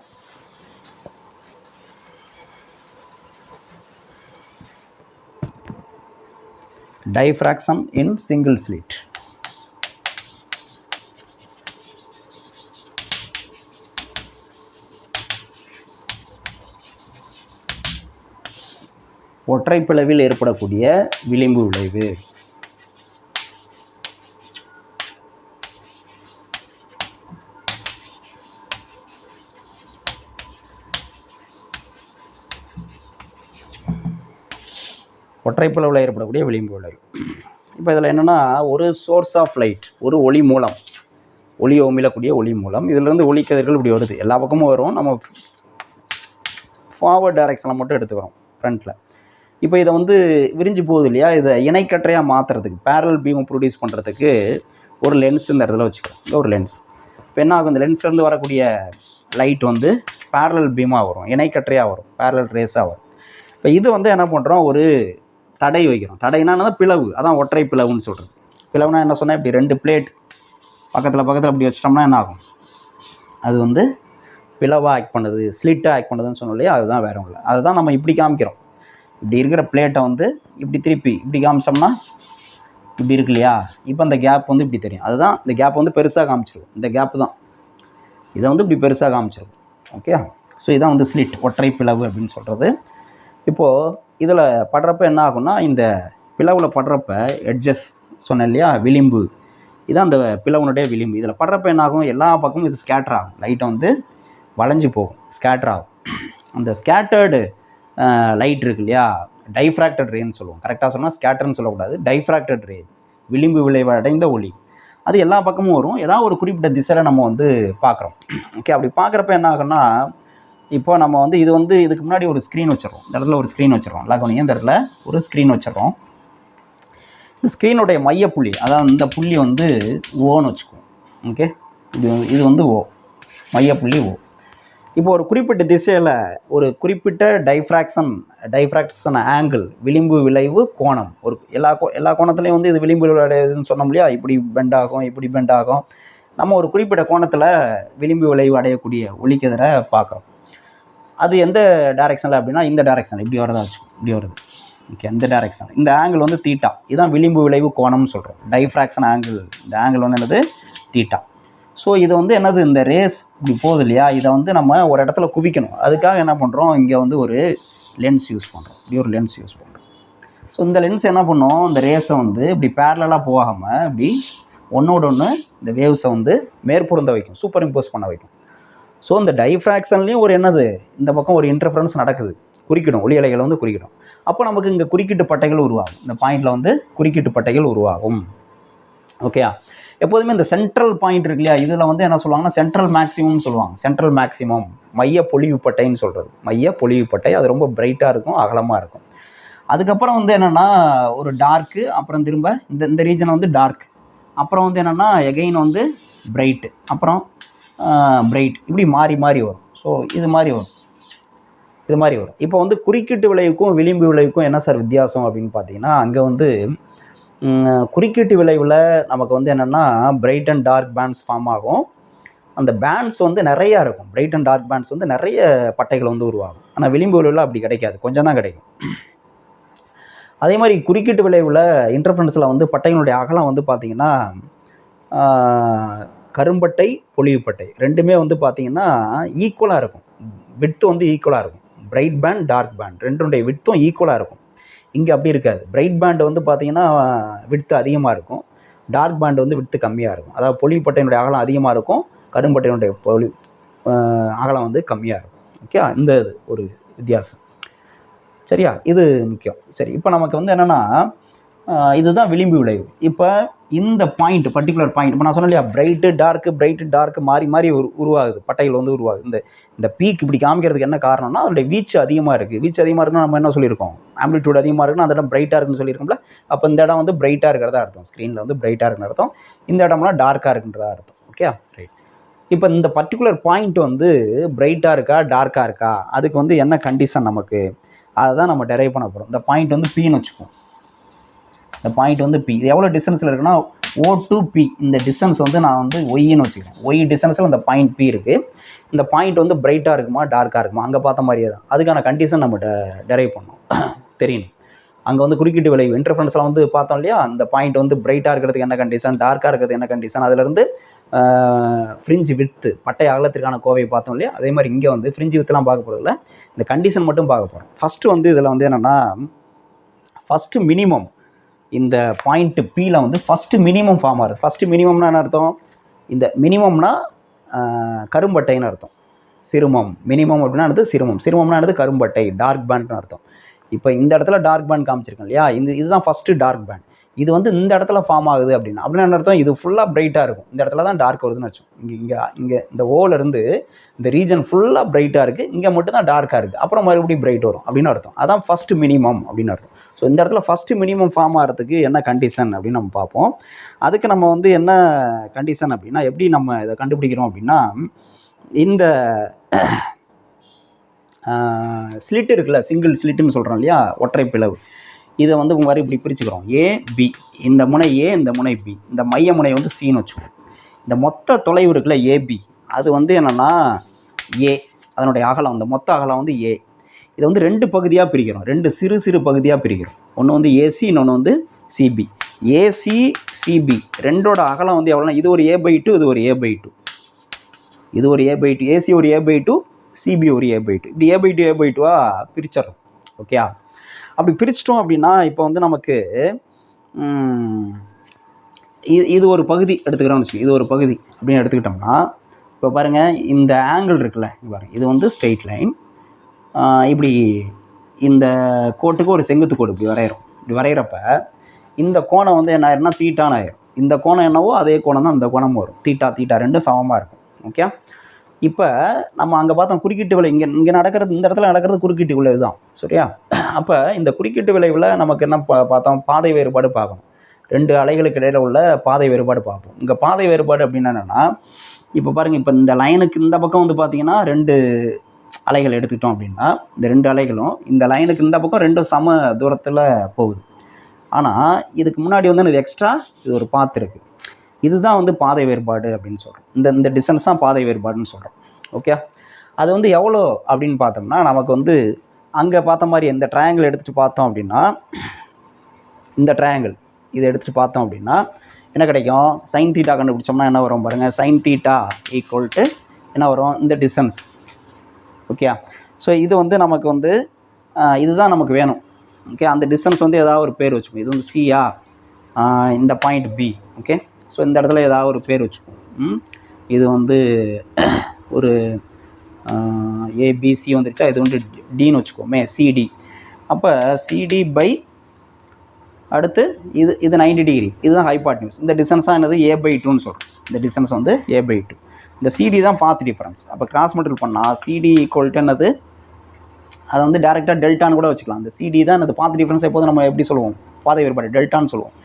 Diffraction in single slit. ஒற்றை பிளவில் ஏற்படக்கூடிய விளிம்பு விளைவு. ஒற்றைப்பிளவில் ஏற்படக்கூடிய விளிம்பு விளைவு. இப்போ இதில் என்னென்னா, ஒரு சோர்ஸ் ஆஃப் லைட், ஒரு ஒளி மூலம், ஒளியை உமிழக்கூடிய ஒளி மூலம், இதிலேருந்து ஒளிக்கதிர்கள் இப்படி வருது, எல்லா பக்கமும் வரும். நம்ம ஃபார்வர்ட் டைரக்ஷனில் மட்டும் எடுத்துக்கிறோம் ஃப்ரண்ட்டில். இப்போ இதை வந்து விரிஞ்சு போகுது இல்லையா, இதை இணைக்கற்றையாக மாற்றுறதுக்கு, பேரல் பீம் ப்ரொடியூஸ் பண்ணுறதுக்கு ஒரு லென்ஸ் இந்த இடத்துல வச்சுக்கிறோம். ஒரு லென்ஸ். இப்போ என்ன ஆகும், இந்த லென்ஸ்லேருந்து வரக்கூடிய லைட் வந்து பேரலல் பீமாக வரும், இணைக்கற்றையாக வரும், பேரலல் ரேஸாக வரும். இப்போ இது வந்து என்ன பண்ணுறோம், ஒரு தடை வைக்கிறோம். தடைனா பிளவு, அதான் ஒற்றை பிளவுன்னு சொல்கிறது. பிளவுனா என்ன சொன்னால், இப்படி 2 பிளேட் பக்கத்தில் அப்படி வச்சிட்டோம்னா என்ன ஆகும், அது வந்து பிளவாக ஆக்ட் பண்ணுது, ஸ்லிட்டாக ஆக்ட் பண்ணுதுன்னு சொன்னோம் இல்லையா, அதுதான் வேறு இல்லை. அதுதான் நம்ம இப்படி காமிக்கிறோம். இப்படி இருக்கிற பிளேட்டை வந்து இப்படி திருப்பி இப்படி காமிச்சோம்னா இப்படி இருக்கு இல்லையா, இப்போ இந்த கேப் வந்து இப்படி தெரியும். அதுதான் இந்த கேப் வந்து பெருசாக காமிச்சிருக்கும். இந்த கேப்பு தான் இதை வந்து இப்படி பெருசாக காமிச்சிருக்கும். ஓகே, ஸோ இதான் வந்து ஸ்லிட், ஒற்றை பிளவு அப்படின்னு சொல்கிறது. இப்போது இதில் படுறப்ப என்ன ஆகும்னா, இந்த பிளவில் படுறப்ப எட்ஜஸ் சொன்னேன் இல்லையா, விளிம்பு, இதான் அந்த பிளவுனுடைய விளிம்பு. இதில் படுறப்ப என்ன ஆகும், எல்லா பக்கமும் இது ஸ்கேட்டர் ஆகும், லைட்டை வந்து வளைஞ்சு போகும், ஸ்கேட்டர் ஆகும். அந்த ஸ்கேட்டர்டு லைட் இருக்கு இல்லையா, டைஃப்ராக்டட் ரேன்னு சொல்லுவோம். கரெக்டாக சொன்னால் ஸ்கேட்டர்னு சொல்லக்கூடாது, டைஃப்ராக்டட் ரே, விளிம்பு விளைவு அடைந்த ஒளி. அது எல்லா பக்கமும் வரும், ஏதாவது ஒரு குறிப்பிட்ட திசையில் நம்ம வந்து பார்க்குறோம். ஓகே, அப்படி பார்க்குறப்ப என்ன ஆகும்னா, இப்போ நம்ம வந்து இது வந்து இதுக்கு முன்னாடி ஒரு ஸ்க்ரீன் வச்சிடறோம், இந்த இடத்துல ஒரு ஸ்க்ரீன் வச்சிடறோம், எல்லாருக்கும் இந்த இடத்துல ஒரு ஸ்க்ரீன் வச்சிடறோம். இந்த ஸ்க்ரீனுடைய மையப்புள்ளி, அதாவது இந்த புள்ளி வந்து ஓன்னு வச்சுக்குவோம். ஓகே, இது வந்து ஓ, மையப்புள்ளி ஓ. இப்போ ஒரு குறிப்பிட்ட திசையில் ஒரு குறிப்பிட்ட டைஃப்ராக்ஷன் ஆங்கிள், விளிம்பு விளைவு கோணம், ஒரு எல்லா கோணத்துலேயும் வந்து இது விளிம்பு விளைவுன்னு சொன்னோம் இல்லையா, இப்படி பெண்ட் ஆகும், இப்படி பெண்ட் ஆகும். நம்ம ஒரு குறிப்பிட்ட கோணத்தில் விளிம்பு விளைவு அடையக்கூடிய ஒளிக்கதிரை பார்க்குறோம். அது எந்த டைரெக்ஷனில் அப்படின்னா, இந்த டைரெக்ஷனில் இப்படி வரதா வச்சு, இப்படி வருது. ஓகே, இந்த டைரெக்ஷன், இந்த ஆங்கிள் வந்து தீட்டா, இதுதான் விளிம்பு விளைவு கோணம்னு சொல்கிறோம். டைஃப்ராக்ஷன் ஆங்கிள், இந்த ஆங்கிள் வந்து என்னது, தீட்டா. ஸோ இது வந்து என்னது, இந்த ரேஸ் இப்படி போகுது இல்லையா, இதை வந்து நம்ம ஒரு இடத்துல குவிக்கணும். அதுக்காக என்ன பண்ணுறோம், இங்கே வந்து ஒரு லென்ஸ் யூஸ் பண்ணுறோம், இப்படி ஒரு லென்ஸ் யூஸ் பண்ணுறோம். ஸோ இந்த லென்ஸ் என்ன பண்ணும், இந்த ரேஸை வந்து இப்படி பேரலாக போகாமல் இப்படி ஒன்றோட ஒன்று இந்த வேவ்ஸை வந்து மேற்பொருந்த வைக்கும், சூப்பர் இம்போஸ் பண்ண வைக்கும். ஸோ இந்த டைஃப்ராக்ஷன்லேயும் ஒரு என்னது, இந்த பக்கம் ஒரு இன்டர்ஃபரன்ஸ் நடக்குது, குறிக்கிடும், ஒளி அலைகளை வந்து குறிக்கிடும். அப்போ நமக்கு இங்கே குறுக்கீட்டு பட்டைகள் உருவாகும், இந்த பாயிண்டில் வந்து குறுக்கீட்டு பட்டைகள் உருவாகும். ஓகே, எப்போதுமே இந்த சென்ட்ரல் பாயிண்ட் இருக்கு இல்லையா, இதில் வந்து என்ன சொல்லுவாங்கன்னா சென்ட்ரல் மேக்ஸிமம்னு சொல்லுவாங்க. சென்ட்ரல் மேக்ஸிமம், மைய பொலிவு பட்டைன்னு சொல்கிறது. மைய பொலிவு பட்டை அது ரொம்ப பிரைட்டாக இருக்கும், அகலமாக இருக்கும். அதுக்கப்புறம் வந்து என்னென்னா ஒரு டார்க்கு, அப்புறம் திரும்ப இந்த ரீஜனை வந்து டார்க், அப்புறம் வந்து என்னென்னா எகெயின் வந்து பிரைட்டு, அப்புறம் பிரைட், இப்படி மாறி வரும். ஸோ இது மாதிரி வரும். இப்போ வந்து குறுக்கீட்டு விளைவுக்கும் விளிம்பு விளைவுக்கும் என்ன சார் வித்தியாசம் அப்படின்னு பார்த்தீங்கன்னா, அங்கே வந்து குறுக்கீட்டு விளைவில் நமக்கு வந்து என்னென்னா bright and dark bands form ஆகும். அந்த பேண்ட்ஸ் வந்து நிறையா இருக்கும், பிரைட் அண்ட் டார்க் பேண்ட்ஸ் வந்து நிறைய பட்டைகள் வந்து உருவாகும். ஆனால் விளிம்பு விளைவில் அப்படி கிடைக்காது, கொஞ்சம் தான் கிடைக்கும். அதே மாதிரி குறுக்கீட்டு விளைவில் இன்டர்ஃபரன்ஸில் வந்து பட்டைகளுடைய அகலம் வந்து பார்த்திங்கன்னா கரும்பட்டை பொலிவுப்பட்டை ரெண்டுமே வந்து பார்த்திங்கன்னா ஈக்குவலாக இருக்கும், விட்த்து வந்து ஈக்குவலாக இருக்கும். பிரைட் பேண்ட் டார்க் பேண்ட் ரெண்டுடைய விட்த்தும் ஈக்குவலாக இருக்கும். இங்கே அப்படி இருக்காது. பிரைட் பேண்ட் வந்து பார்த்திங்கன்னா விட்த்து அதிகமாக இருக்கும், டார்க் பேண்ட் வந்து விட்த்து கம்மியாக இருக்கும். அதாவது பொலிவுப்பட்டையினுடைய அகலம் அதிகமாக இருக்கும், கரும்பட்டையினுடைய அகலம் வந்து கம்மியாக இருக்கும். ஓகே, இந்த ஒரு வித்தியாசம். சரியா, இது முக்கியம். சரி, இப்போ நமக்கு வந்து என்னென்னா இதுதான் விளிம்பு விளைவு. இப்போ இந்த பாயிண்ட், பர்டிகுலர் பாயிண்ட், இப்போ நான் சொன்னேன் இல்லையா, பிரைட்டு டார்க்கு மாறி உருவாகுது, பட்டைகள் வந்து உருவாகுது. இந்த பீக் இப்படி காமிக்கிறதுக்கு என்ன காரணம்னா அதோடைய வீச்சு அதிகமாக இருக்குது. வீச்சு அதிகமாக இருக்குன்னா நம்ம என்ன சொல்லியிருக்கோம், ஆம்பிளிட்யூட் அதிகமாக இருக்குன்னா அந்த இடம் பிரைட்டாக இருக்குன்னு சொல்லியிருக்கோம்ல. அப்போ இந்த இடம் வந்து பிரைட்டாக இருக்கிறதா அர்த்தம், ஸ்க்ரீனில் வந்து பிரைட்டாக இருக்குன்னு அர்த்தம், இந்த இடம்லாம் டார்க்காக இருக்குன்றதா அர்த்தம். Okay, right. இப்போ இந்த பர்டிகுலர் பாயிண்ட் வந்து பிரைட்டாக இருக்கா டார்க்காக இருக்கா, அதுக்கு வந்து என்ன கண்டிஷன் நமக்கு, அதை தான் நம்ம டெரைவ் பண்ண போகிறோம். இந்த பாயிண்ட் வந்து பின்னு வச்சுப்போம். இந்த பாயிண்ட் வந்து பி, இது எவ்வளோ டிஸ்டன்ஸில் இருக்குன்னா O to P, இந்த டிஸ்டன்ஸ் வந்து நான் வந்து ஒய்ன்னு வச்சுக்கிறேன். ஒய் டிஸ்டன்ஸில் இந்த பாயிண்ட் பி இருக்குது. இந்த பாயிண்ட் வந்து பிரைட்டாக இருக்குமா டார்க்காக இருக்குமா, அங்கே பார்த்த மாதிரியே தான். அதுக்கான கண்டிஷன் நம்ம டெரைவ் பண்ணோம், தெரியணும். அங்கே வந்து குறுக்கீட்டு விளைவு இன்டர்ஃபரன்ஸில் வந்து பார்த்தோம் இல்லையா, அந்த பாயிண்ட் வந்து பிரைட்டாக இருக்கிறதுக்கு என்ன கண்டிஷன், டார்க்காக இருக்கிறது என்ன கண்டிஷன், அதிலிருந்து ஃப்ரிஞ்ச் வித்து, பட்டை அகலத்திற்கான கோவையை பார்த்தோம் இல்லையா, அதே மாதிரி இங்கே வந்து ஃப்ரிஞ்ச் வித்துலாம் பார்க்க போகிறதில்ல, இந்த கண்டிஷன் மட்டும் பார்க்க போகிறோம். ஃபஸ்ட்டு வந்து இதில் வந்து என்னென்னா, ஃபஸ்ட்டு மினிமம் இந்த பாயிண்ட் பியில் வந்து ஃபஸ்ட்டு மினிமம் ஃபார்ம் ஆகுது. ஃபஸ்ட்டு மினிமம்னா என்ன அர்த்தம், இந்த மினிமம்னா கரும்பட்டைன்னு அர்த்தம். சிறுமம், மினிமம் அப்படின்னா அடுத்து சிறுமம்னா அடுத்து கரும்பட்டை, டார்க் பேண்ட்னு அர்த்தம். இப்போ இந்த இடத்துல டார்க் பேண்ட் காமிச்சிருக்கேன் இல்லையா, இதுதான் ஃபஸ்ட்டு டார்க் பேண்ட். இது வந்து இந்த இடத்துல ஃபார்ம் ஆகுது அப்படின்னா என்ன அர்த்தம், இது ஃபுல்லாக பிரைட்டாக இருக்கும், இந்த இடத்துல தான் டார்க் வருதுன்னு அர்த்தம். இங்கே இந்த ஓலேருந்து இந்த ரீஜன் ஃபுல்லாக பிரைட்டாக இருக்குது, இங்கே மட்டும் தான் டார்க்காக இருக்குது, அப்புறம் மறுபடியும் பிரைட் வரும் அப்படின்னு அர்த்தம். அதான் ஃபஸ்ட்டு மினிமம் அப்படின்னு அர்த்தம். ஸோ இந்த இடத்துல ஃபஸ்ட்டு மினிமம் ஃபார்ம் ஆகிறதுக்கு என்ன கண்டிஷன் அப்படின்னு நம்ம பார்ப்போம். அதுக்கு நம்ம வந்து என்ன கண்டிஷன் அப்படின்னா, எப்படி நம்ம இதை கண்டுபிடிக்கிறோம் அப்படின்னா, இந்த ஸ்லிட் இருக்குல்ல, சிங்கிள் ஸ்லிட்டுன்னு சொல்கிறோம் இல்லையா, ஒற்றை பிளவு, இதை வந்து உங்க மாதிரி இப்படி பிரிச்சுக்கிறோம். ஏ பி, இந்த முனை ஏ, இந்த முனை பி, இந்த மைய முனை வந்து சின்னு வச்சுக்கோம். இந்த மொத்த தொலைவு இருக்குல்ல ஏபி, அது வந்து என்னென்னா ஏ, அதனுடைய அகலம், அந்த மொத்த அகலம் வந்து ஏ. இதை வந்து ரெண்டு பகுதியாக பிரிக்கிறோம், ரெண்டு சிறு சிறு பகுதியாக பிரிக்கிறோம். ஒன்று வந்து ஏசி, இன்னொன்று வந்து சிபி. ஏசி சிபி ரெண்டோட அகலம் வந்து எவ்வளோனா, இது ஒரு A/2, இது ஒரு A/2, இது ஒரு A/2, ஏசி ஒரு A/2, சிபி ஒரு A/2. இப்படி A/2 பிரிச்சிடறோம். ஓகே, அப்படி பிரிச்சிட்டோம் அப்படின்னா இப்போ வந்து நமக்கு இது ஒரு பகுதி எடுத்துக்கிறோம்னு வச்சுக்கோங்க. இது ஒரு பகுதி அப்படின்னு எடுத்துக்கிட்டோம்னா, இப்போ பாருங்கள், இந்த ஆங்கிள் இருக்குல்ல, பாருங்கள், இது வந்து ஸ்ட்ரெயிட் லைன். இப்படி இந்த கோட்டுக்கு ஒரு செங்குத்து கோடு இப்படி வரைகிறோம். இப்படி வரைகிறப்ப இந்த கோணம் வந்து என்ன ஆயிரும்னா தீட்டான்னு ஆயிரும். இந்த கோணம் என்னவோ அதே கோணம் தான் இந்த கோணமும் வரும். தீட்டா ரெண்டும் சமமாக இருக்கும். ஓகே, இப்போ நம்ம அங்கே பார்த்தோம் குறுக்கீட்டு விளைவு, இங்கே நடக்கிறது, இந்த இடத்துல நடக்கிறது குறுக்கீட்டு விளைவு தான். சரியா? அப்போ இந்த குறுக்கீட்டு விளைவில் நமக்கு என்ன பார்த்தோம், பாதை வேறுபாடு பார்க்கணும். ரெண்டு அலைகளுக்கு இடையில் உள்ள பாதை வேறுபாடு பார்ப்போம். இங்கே பாதை வேறுபாடு அப்படின்னா என்னென்னா, இப்போ பாருங்கள், இப்போ இந்த லைனுக்கு இந்த பக்கம் வந்து பார்த்தீங்கன்னா ரெண்டு அலைகள் எடுத்துக்கிட்டோம் அப்படின்னா, இந்த ரெண்டு அலைகளும் இந்த லைனுக்கு இந்த பக்கம் ரெண்டும் சம தூரத்தில் போகுது. ஆனால் இதுக்கு முன்னாடி வந்து இது எக்ஸ்ட்ரா, இது ஒரு பாத்து இருக்குது. இதுதான் வந்து பாதை வேறுபாடு அப்படின்னு சொல்கிறோம். இந்த டிஸ்டன்ஸ் தான் பாதை வேறுபாடுன்னு சொல்கிறோம். ஓகே, அது வந்து எவ்வளோ அப்படின்னு பார்த்தோம்னா, நமக்கு வந்து அங்கே பார்த்த மாதிரி இந்த ட்ரையாங்கிள் எடுத்துகிட்டு பார்த்தோம் அப்படின்னா, இந்த ட்ரையாங்கிள் இதை எடுத்துகிட்டு பார்த்தோம் அப்படின்னா என்ன கிடைக்கும், சைன் தீட்டா கண்டுபிடிச்சோம்னா என்ன வரும் பாருங்கள், சைன் தீட்டா ஈக்குவல் டு என்ன வரும், இந்த டிஸ்டன்ஸ். ஓகே, ஸோ இது வந்து நமக்கு வந்து இதுதான் நமக்கு வேணும். ஓகே, அந்த டிஸ்டன்ஸ் வந்து ஏதாவது ஒரு பேர் வச்சுக்கோங்க. இது வந்து சியா, இந்த பாயிண்ட் பி. ஓகே, ஸோ இந்த இடத்துல ஏதாவது ஒரு பேர் வச்சுக்கோங்க. இது வந்து ஒரு ஏபிசி வந்துருச்சா, இது வந்து டின்னு வச்சுக்கோமே, சிடி. அப்போ சிடி பை அடுத்து இது 90 டிகிரி, இதுதான் ஹைபாட்னியூஸ். இந்த டிஸ்டன்ஸாக என்னது A/2ன்னு சொல்கிறோம். இந்த டிஸ்டன்ஸ் வந்து A/2. இந்த சிடி தான் பாத் டிஃபரன்ஸ். அப்போ கிராஸ் மல்டிபிள் பண்ணால் சிடி ஈக்குவல் டு என்னது, அதை வந்து டேரெக்டாக டெல்டான்னு கூட வச்சுக்கலாம். இந்த சிடி தான் என்னது பாத் டிஃபரன்ஸ். எப்போது நம்ம எப்படி சொல்லுவோம், பாதை வேறுபாடு டெல்டான்னு சொல்லுவோம்.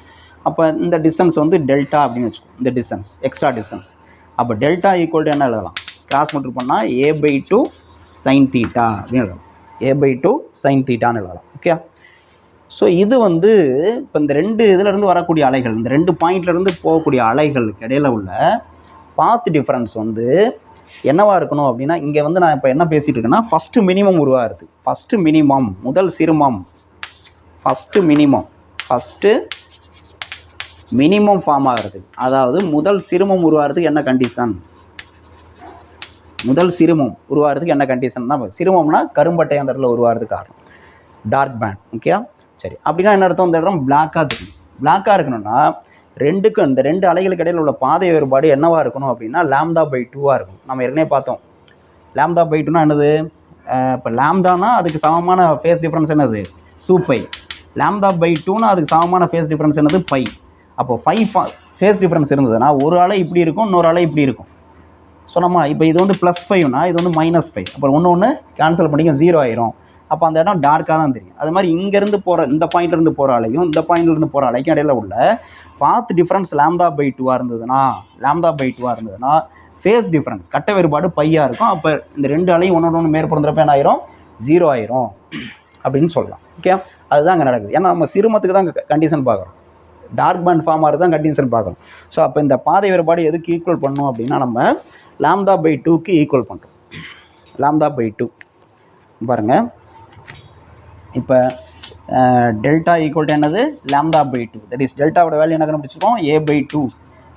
அப்போ இந்த டிஸ்டன்ஸ் வந்து டெல்டா அப்படின்னு வச்சுக்கோம், இந்த டிஸ்டன்ஸ் எக்ஸ்ட்ரா டிஸ்டன்ஸ். அப்போ டெல்டா ஈக்குவல் டு என்ன எழுதலாம், கிராஸ் மல்டிபிள் பண்ணால் A/2 சைன் தீட்டா அப்படின்னு எழுதலாம். A/2 சைன் தீட்டான்னு எழுதலாம். ஓகே, ஸோ இது வந்து இப்போ இந்த ரெண்டு இதிலேருந்து வரக்கூடிய அலைகள், இந்த ரெண்டு பாயிண்ட்லேருந்து போகக்கூடிய அலைகளுக்கு இடையில உள்ள பாத் டிஃபரன்ஸ் வந்து என்னவாக இருக்கணும் அப்படின்னா, இங்கே வந்து நான் இப்போ என்ன பேசிகிட்டு இருக்கேன்னா, ஃபஸ்ட்டு மினிமம் உருவாகுது. ஃபஸ்ட்டு மினிமம், முதல் சிறுமம், ஃபஸ்ட்டு மினிமம் ஃபார்ம் ஆகிறது. அதாவது முதல் சிறுமம் உருவாகிறதுக்கு என்ன கண்டிஷன், முதல் சிறுமம் உருவாகிறதுக்கு என்ன கண்டிஷன் தான். சிறுமம்னா கரும்பட்டை அந்த இடத்துல உருவாகிறதுக்கு காரணம் டார்க் பேண்ட். ஓகே, சரி, அப்படின்னா என்ன அர்த்தம், இந்த இடம் பிளாக்காக தெரியும். பிளாக்காக இருக்கணும்னா ரெண்டுக்கும், இந்த ரெண்டு அலைகளுக்கு இடையில் உள்ள பாதை வேறுபாடு என்னவாக இருக்கணும் அப்படின்னா λ/2 இருக்கும். நம்ம ஏற்கனவே பார்த்தோம். λ/2னா என்னது, இப்போ லாம்தானா அதுக்கு சமமான ஃபேஸ் டிஃப்ரென்ஸ் என்னது 2π. λ/2னா அதுக்கு சமமான ஃபேஸ் டிஃப்ரென்ஸ் என்னது π. அப்போ 5 ஃபேஸ் டிஃப்ரென்ஸ் இருந்ததுன்னா ஒரு அலை இப்படி இருக்கும், இன்னொரு அலை இப்படி இருக்கும். சொன்னோமா, இப்போ இது வந்து +5னா இது வந்து -5. அப்புறம் ஒன்று கேன்சல் பண்ணிக்கும், 0 ஆயிரும். அப்போ அந்த இடம் டார்க்காக தான் தெரியும். அது மாதிரி இங்கேருந்து போகிற, இந்த பாயிண்ட்லேருந்து போகிற அலையும் இந்த பாயிண்ட்லேருந்து போகிற அலைக்கும் இடையில உள்ள பாத் டிஃப்ரென்ஸ் λ/2 இருந்ததுன்னா ஃபேஸ் டிஃப்ரென்ஸ் கட்ட வேறுபாடு பையாக இருக்கும். அப்போ இந்த ரெண்டு அலையும் ஒன்று மேற்பொருந்துறப்ப என்ன ஆயிரும், 0 ஆயிரும் அப்படின்னு சொல்லலாம். ஓகே, அதுதான் அங்கே நடக்குது. ஏன்னா நம்ம சிறுமத்துக்கு தான் கண்டிஷன் பார்க்குறோம், டார்க் பேண்ட் ஃபார்ம் ஆகிறது தான் கண்டிஷன் பார்க்குறோம். ஸோ அப்போ இந்த பாதை வேறுபாடு எதுக்கு ஈக்குவல் பண்ணணும் அப்படின்னா, நம்ம λ/2க்கு ஈக்குவல் பண்ணுறோம். λ/2 பாருங்கள், இப்போ டெல்டா ஈக்குவல் டு என்னது λ/2. தட் இஸ் டெல்டாவோட வேல்யூ என்ன கண்டுபிடிச்சிருக்கோம், A/2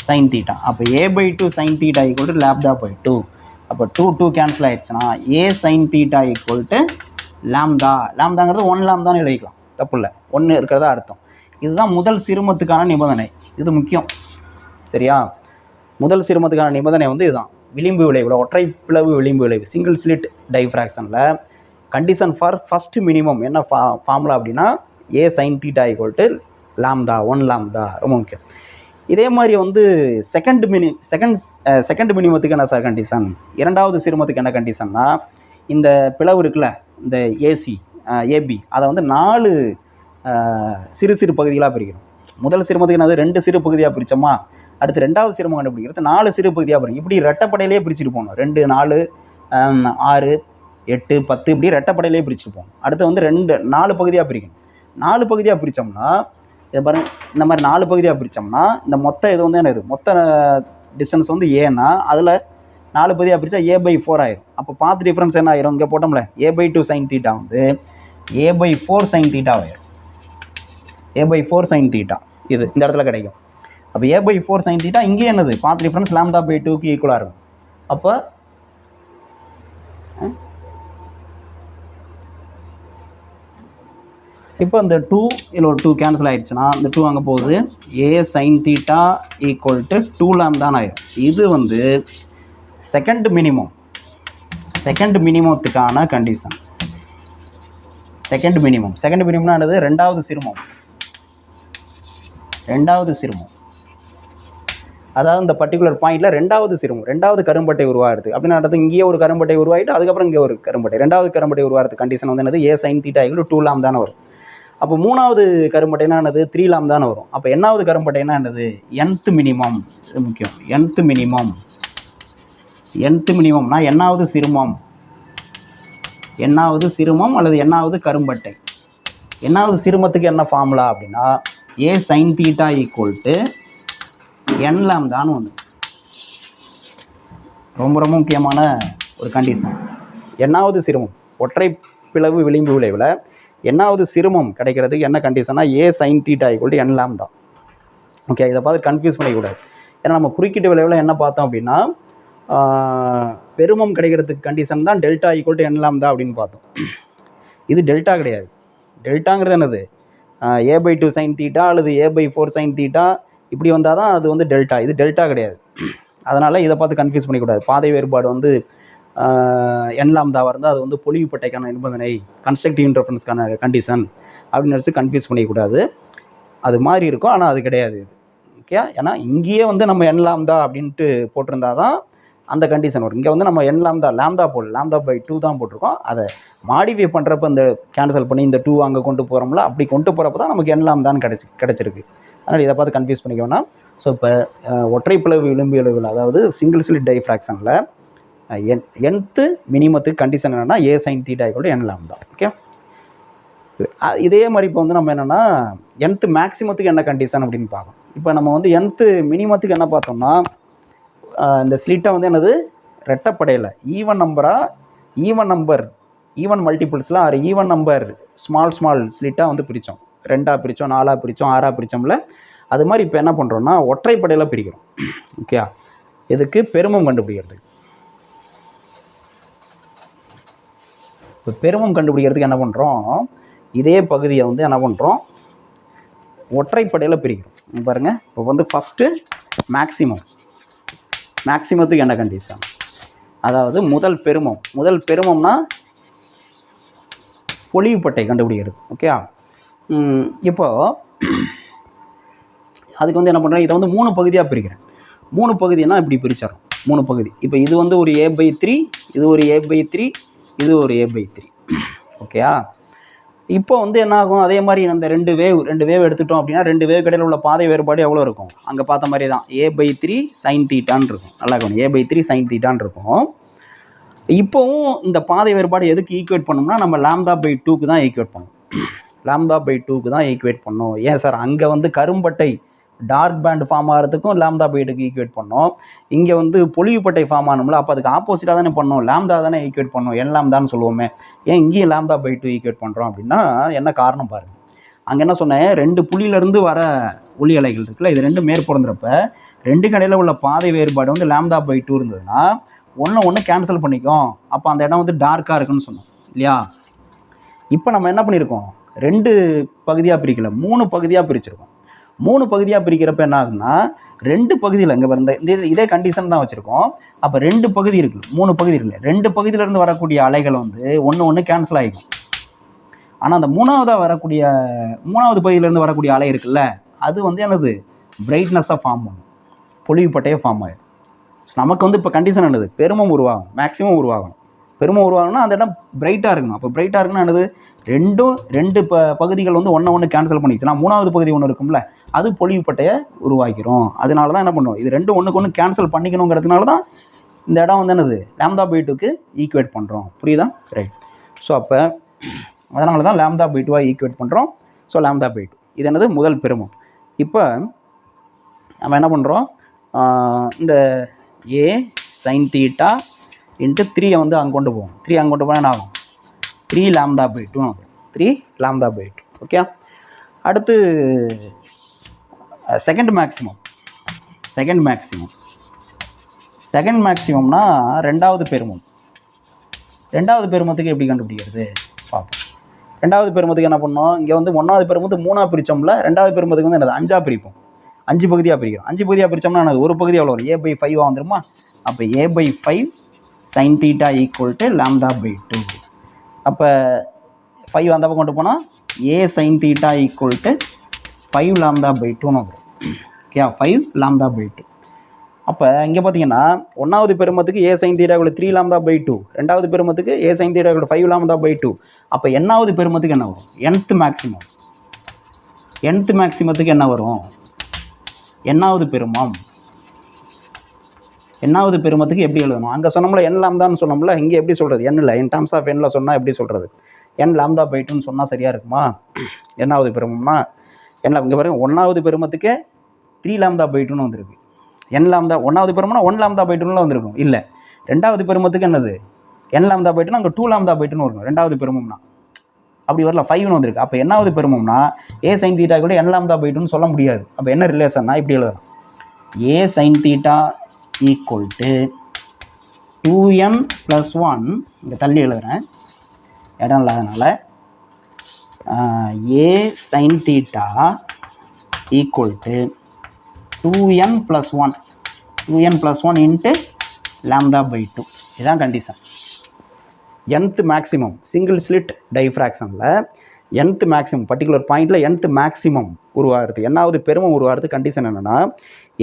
சைன் தீட்டா. அப்போ A/2 sign theta equal to λ/2. அப்போ 2 கேன்சல் ஆயிடுச்சுன்னா A sine theta equal to லாம்தாங்கிறது 1 லாம்தான்னு எழுதிக்கலாம், தப்பு இல்லை, 1 இருக்கிறதா அர்த்தம். இதுதான் முதல் சிறுமத்துக்கான நிபந்தனை. இது முக்கியம். சரியா, முதல் சிறுமத்துக்கான நிபந்தனை வந்து இதுதான். விளிம்பு விளைவில், ஒற்றை பிளவு விளிம்பு விளைவு, சிங்கிள் ஸ்லிட் டைஃப்ராக்ஷனில் கண்டிஷன் ஃபார் ஃபஸ்ட் மினிமம் என்ன ஃபார்முலா அப்படின்னா A sin θ equal to lambda, 1 lambda, ரொம்ப முக்கியம். இதே மாதிரி வந்து செகண்ட் மினிமத்துக்கு என்ன சார் கண்டிஷன், இரண்டாவது சிறுமத்துக்கு என்ன கண்டிஷன்னா, இந்த பிளவு இருக்குல்ல, இந்த ஏபி, அதை வந்து 4 சிறு சிறு பகுதிகளாக பிரிக்கணும். முதல் சிறுமத்துக்கு என்னது 2 சிறு பகுதியாக பிரித்தோமா, அடுத்து ரெண்டாவது சிரமம் கண்டுபிடிக்கிறது 4 சிறு பகுதியாக பிரிக்கும். இப்படி ரெட்டப்படையிலே பிரிச்சுட்டு போகணும். 2 4 6 8 10 இப்படி ரெட்டப்படையிலே பிரிச்சுட்டு போகணும். அடுத்து வந்து 4 பகுதியாக பிரிக்கணும். 4 பகுதியாக பிரித்தோம்னா இதை பாருங்க, இந்த மாதிரி 4 பகுதியாக பிரித்தோம்னா இந்த மொத்த இது வந்து என்ன மொத்த டிஸ்டன்ஸ் வந்து ஏன்னா அதில் 4 பகுதியாக பிரித்தா a/4 ஆயிரும். அப்போ பாத் டிஃப்ரென்ஸ் என்ன ஆயிரும்? இங்கே போட்டோம்ல a/2 sin θ வந்து a/4 sin θ ஆயிரும். a/4 sin θ இது இந்த இடத்துல கிடைக்கும். அப்போ a/4 sin θ இங்கே என்னது? பாத் டிஃப்ரென்ஸ் λ/2க்கு ஈக்குவலாக இருக்கும். அப்போ இப்போ இந்த 2 இதில் ஒரு 2 கேன்சல் ஆயிடுச்சுன்னா இந்த 2 அங்கே போகுது. a sin θ ஈக்குவல் டு 2λ ஆயிரும். இது வந்து செகண்ட் மினிமத்துக்கான கண்டிஷன். செகண்ட் மினிமம்னா என்னது? ரெண்டாவது சிரமம். அதாவது இந்த பர்டிகுலர் பாயிண்ட்ல ரெண்டாவது கரும்பட்டை உருவாகிறது. அப்படின்னா இங்கேயே ஒரு கரும்பட்டை உருவாயிட்டு அதுக்கப்புறம் இங்கே ஒரு கரும்பட்டை, ரெண்டாவது கரும்பட்டை உருவாகிறது கண்டிஷன் வந்து என்னது? a sin θ ஈக்குவல் 2λ தானே வரும். அப்போ மூணாவது கரும்பட்டைனா என்னது? 3λ தானே வரும். அப்போ என்னாவது கரும்பட்டைனா என்னது? nth minimum. இது முக்கியம். nth மினிமம்னா என்னாவது சிறுமம் அல்லது என்னாவது கரும்பட்டை. என்னாவது சிறுமத்துக்கு என்ன ஃபார்முலா அப்படின்னா a sin θ equal to nλ தான் ஒன்று. ரொம்ப முக்கியமான ஒரு கண்டிஷன். என்னாவது சிறுமம், ஒற்றை பிளவு விளிம்பு விளைவில் என்னாவது சிறுமம் கிடைக்கிறதுக்கு என்ன கண்டிஷனா a sin θ equal to nλ தான். ஓகே, இதை பார்த்து கன்ஃபியூஸ் பண்ணிக்கூடாது. ஏன்னா நம்ம குறுக்கீட்டு விளைவில் என்ன பார்த்தோம் அப்படின்னா பெருமம் கிடைக்கிறதுக்கு கண்டிஷன் தான் டெல்டா ஈக்குவல் டு nλ அப்படின்னு பார்த்தோம். இது டெல்டா கிடையாது. டெல்டாங்கிறது என்னது? a/2 sin θ அல்லது a/4 sin θ இப்படி வந்தால் தான் அது வந்து டெல்டா. இது டெல்டா கிடையாது. அதனால் இதை பார்த்து கன்ஃபியூஸ் பண்ணிக்கூடாது. பாதை வேறுபாடு வந்து nλ இருந்தால் அது வந்து பொலிவுப்பட்டைக்கான நிபந்தனை, கன்ஸ்ட்ரக்டிவ் இன்டர்ஃபரன்ஸ்க்கான கண்டிஷன் அப்படின்னு நினச்சி கன்ஃபியூஸ் பண்ணிக்கூடாது. அது மாதிரி இருக்கும், ஆனால் அது கிடையாது. ஓகே, ஏன்னா இங்கேயே வந்து நம்ம nλ அப்படின்ட்டு போட்டிருந்தா தான் அந்த கண்டிஷன் வரும். இங்கே வந்து நம்ம λ போடல, λ/2 தான் போட்டிருக்கோம். அதை மாடிஃபை பண்ணுறப்ப இந்த கேன்சல் பண்ணி இந்த 2 அங்கே கொண்டு போகிறோம்ல, அப்படி கொண்டு போகிறப்ப தான் நமக்கு nλ தான் கிடச்சிருக்கு. அதனால் இதை பார்த்து கன்ஃபியூஸ் பண்ணிக்க வேணாம். ஸோ இப்போ ஒற்றைப்பிளவு விளிம்பு அதாவது சிங்கிள் ஸ்லிட் டைஃப்ராக்ஷனில் nth மினிமத்துக்கு கண்டிஷன் என்னென்னா a sin θ equal to nλ தான். ஓகே, இதே மாதிரி இப்போ வந்து நம்ம என்னென்னா nth மேக்ஸிமத்துக்கு என்ன கண்டிஷன் அப்படின்னு பார்க்கணும். இப்போ நம்ம வந்து nth மினிமத்துக்கு என்ன பார்த்தோம்னா இந்த ஸ்லிட்டை வந்து என்னது? ரெட்டப்படையில் ஈவன் மல்டிபிள்ஸில் ஆர் ஈவன் நம்பர் ஸ்மால் ஸ்லிட்டாக வந்து பிரித்தோம். 2ஆக பிரித்தோம், 4ஆக பிரித்தோம், 6ஆக பிரித்தோம்ல. அது மாதிரி இப்போ என்ன பண்ணுறோம்னா ஒற்றைப்படையில் பிரிக்கிறோம். ஓகே, இதுக்கு பெருமம் கண்டுபிடிக்கிறதுக்கு. இப்போ பெருமம் கண்டுபிடிக்கிறதுக்கு என்ன பண்ணுறோம்? இதே பகுதியை வந்து என்ன பண்ணுறோம்? ஒற்றைப்படையில் பிரிக்கிறோம். பாருங்கள், இப்போ வந்து ஃபஸ்ட்டு மேக்ஸிமத்துக்கு என்ன கண்டிஷன்? அதாவது முதல் பெருமம்னா பொலிவுப்பட்டை கண்டுபிடிக்கிறது. ஓகே, இப்போது அதுக்கு வந்து என்ன பண்ணுறேன்? இதை வந்து 3 பகுதியாக பிரிக்கிறேன். 3 பகுதினா இப்படி பிரிச்சிடறோம். 3 பகுதி. இப்போ இது வந்து ஒரு a/3, இது ஒரு a/3, இது ஒரு a/3. ஓகேயா? இப்போ வந்து என்ன ஆகும்? அதே மாதிரி அந்த ரெண்டு வேவ் எடுத்துட்டோம் அப்படின்னா 2 வேவ் இடையில உள்ள பாதை வேறுபாடு எவ்வளோ இருக்கும்? அங்கே பார்த்த மாதிரி தான் a/3 sin θன்னு இருக்கும். நல்லா இருக்கும், a/3 sin θன்னு இருக்கும். இப்போவும் இந்த பாதை வேறுபாடு எதுக்கு ஈக்குவேட் பண்ணோம்னா நம்ம λ/2க்கு தான் ஈக்குவேட் பண்ணணும். λ/2க்கு தான் ஈக்குவேட் பண்ணோம். ஏன் சார்? அங்கே வந்து கரும்பட்டை டார்க் பேண்ட் ஃபார்ம் ஆகிறதுக்கும் λ/2க்கு ஈக்குவேட் பண்ணோம். இங்கே வந்து பொலிவுப்பட்டை ஃபார்ம் ஆகணும்ல, அப்போ அதுக்கு ஆப்போசிட்டாக தானே பண்ணோம், λ தானே ஈக்குவேட் பண்ணோம், nλ தான் சொல்லுவோமே. ஏன் இங்கேயும் λ/2 ஈக்குவேட் பண்ணுறோம் அப்படின்னா என்ன காரணம் பாருங்கள். அங்கே என்ன சொன்னேன்? 2 புள்ளியிலேருந்து வர ஒளி அலைகள் இருக்குல்ல, இது 2 மேற்பொருந்துறப்ப 2 கடையில் உள்ள பாதை வேறுபாடு வந்து λ/2 இருந்ததுன்னா ஒன்று கேன்சல் பண்ணிக்கும். அப்போ அந்த இடம் வந்து டார்க்காக இருக்குன்னு சொன்னோம் இல்லையா? இப்போ நம்ம என்ன பண்ணியிருக்கோம்? 2 பகுதியாக பிரிக்கல, 3 பகுதியாக பிரிச்சிருக்கோம். 3 பகுதியாக பிரிக்கிறப்ப என்ன ஆகுதுன்னா 2 பகுதியில் இங்கே வந்த இதே கண்டிஷன் தான் வச்சுருக்கோம். அப்போ 2 பகுதி இருக்குது, 3 பகுதி இருக்குல்ல, 2 பகுதியிலேருந்து வரக்கூடிய அலைகள் வந்து ஒன்று கேன்சல் ஆகிடும். ஆனால் அந்த மூணாவது பகுதியிலேருந்து வரக்கூடிய அலை இருக்குல்ல, அது வந்து என்னது? பிரைட்னஸாக ஃபார்ம் பண்ணும், பொலிவுப்பட்டையை ஃபார்ம் ஆகிடும். நமக்கு வந்து இப்போ கண்டிஷன் என்னது? பெருமம் உருவாகும், மேக்ஸிமம் உருவாகணும். பெருமம் உருவாகணும்னா அந்த இடம் பிரைட்டாக இருக்கணும். அப்போ பிரைட்டாக இருக்குன்னா என்னது, ரெண்டு பகுதிகள் வந்து ஒன்று கேன்சல் பண்ணிச்சுன்னா மூணாவது பகுதி ஒன்று இருக்கும்ல, அது பொலிவு பட்டையை உருவாக்கிறோம். அதனால தான் என்ன பண்ணுவோம், இது ரெண்டும் ஒன்றுக்கு ஒன்று கேன்சல் பண்ணிக்கணுங்கிறதுனால தான் இந்த இடம் வந்து என்னது λ/2க்கு ஈக்குவேட் பண்ணுறோம். புரியுதா? ரைட். ஸோ அப்போ அதனால தான் λ/2 ஈக்குவேட் பண்ணுறோம். ஸோ λ/2 இது என்னது முதல் பெருமம். இப்போ நம்ம என்ன பண்ணுறோம், இந்த a sin θ இன்ட்டு 3 வந்து அங்கே கொண்டு போவோம். 3 அங்கே கொண்டு போனால் என்ன ஆகும், 3 λ/2 ஆகும். 3 λ/2. ஓகே. அடுத்து செகண்ட் மேக்ஸிமம்னா ரெண்டாவது பெருமம். ரெண்டாவது பெருமத்துக்கு எப்படி கண்டுபிடிக்கிறது பார்ப்போம். ரெண்டாவது பெருமத்துக்கு என்ன பண்ணோம், இங்கே வந்து ஒன்றாவது பெருமத்துக்கு 3ஆக பிரித்தோம்ல, ரெண்டாவது பெருமத்துக்கு வந்து என்னது 5ஆக பிரிப்போம். 5 பகுதியாக பிரிக்கிறோம். 5 பகுதியாக பிரித்தோம்னா என்னது, ஒரு பகுதி எவ்வளோ வரும், a/5 வந்துருமா. அப்போ a/5 sin θ = λ/2. அப்போ 5 அந்த பக்கம் கொண்டு போனால் a sin θ = 5 λ/2 வந்துடும். ஓகே, 5 λ/2. அப்போ இங்கே பார்த்தீங்கன்னா ஒன்றாவது பெருமத்துக்கு a sin θ = 3 λ/2, ரெண்டாவது பெருமத்துக்கு a sin θ = 5 λ/2. அப்போ எண்ணாவது பெருமத்துக்கு என்ன வரும், nth மேக்ஸிமத்துக்கு என்ன வரும், எண்ணாவது பெருமத்துக்கு எப்படி எழுதணும், அங்கே சொன்னோம்ல n λ சொன்னோம்ல, இங்கே எப்படி சொல்கிறது, n இல்லை இன் டர்ம்ஸ் ஆஃப் nல சொன்னால் எப்படி சொல்கிறது, n λ/2ன்னு சொன்னால் சரியாக இருக்குமா. எண்ணாவது பெருமம்னா என்ன, இங்கே பாருங்க, ஒன்றாவது பெருமத்துக்கு 3 λ/2ன்னு வந்திருக்கு. ஒன்றாவது பெருமம்னா 1 λ/2ன்னு வந்திருக்கும். இல்லை, ரெண்டாவது பெருமத்துக்கு என்னது n λ/2ன்னா அங்கே 2 λ/2ன்னு வரும். ரெண்டாவது பெருமம்னா அப்படி வரல, 5ன்னு வந்திருக்கு. அப்போ என்னாவது பெருமம்னா a sin θ கூட n λ/2ன்னு சொல்ல முடியாது. அப்போ என்ன ரிலேஷன்னா இப்படி எழுதலாம், a sin θ = 2n + 1, இங்கே தள்ளி எழுதுறேன் இடம் இல்லாதனால, a sin θ = 2n + 1 இன்ட்டு λ/2. இதுதான் condition. nth maximum single slit டைஃப்ராக்ஷனில் nth மேக்ஸிமம் பர்டிகுலர் பாயிண்டில் nth மேக்ஸிமம் உருவாகிறது, என்னாவது பெருமம் உருவாகிறது கண்டிஷன் என்னென்னா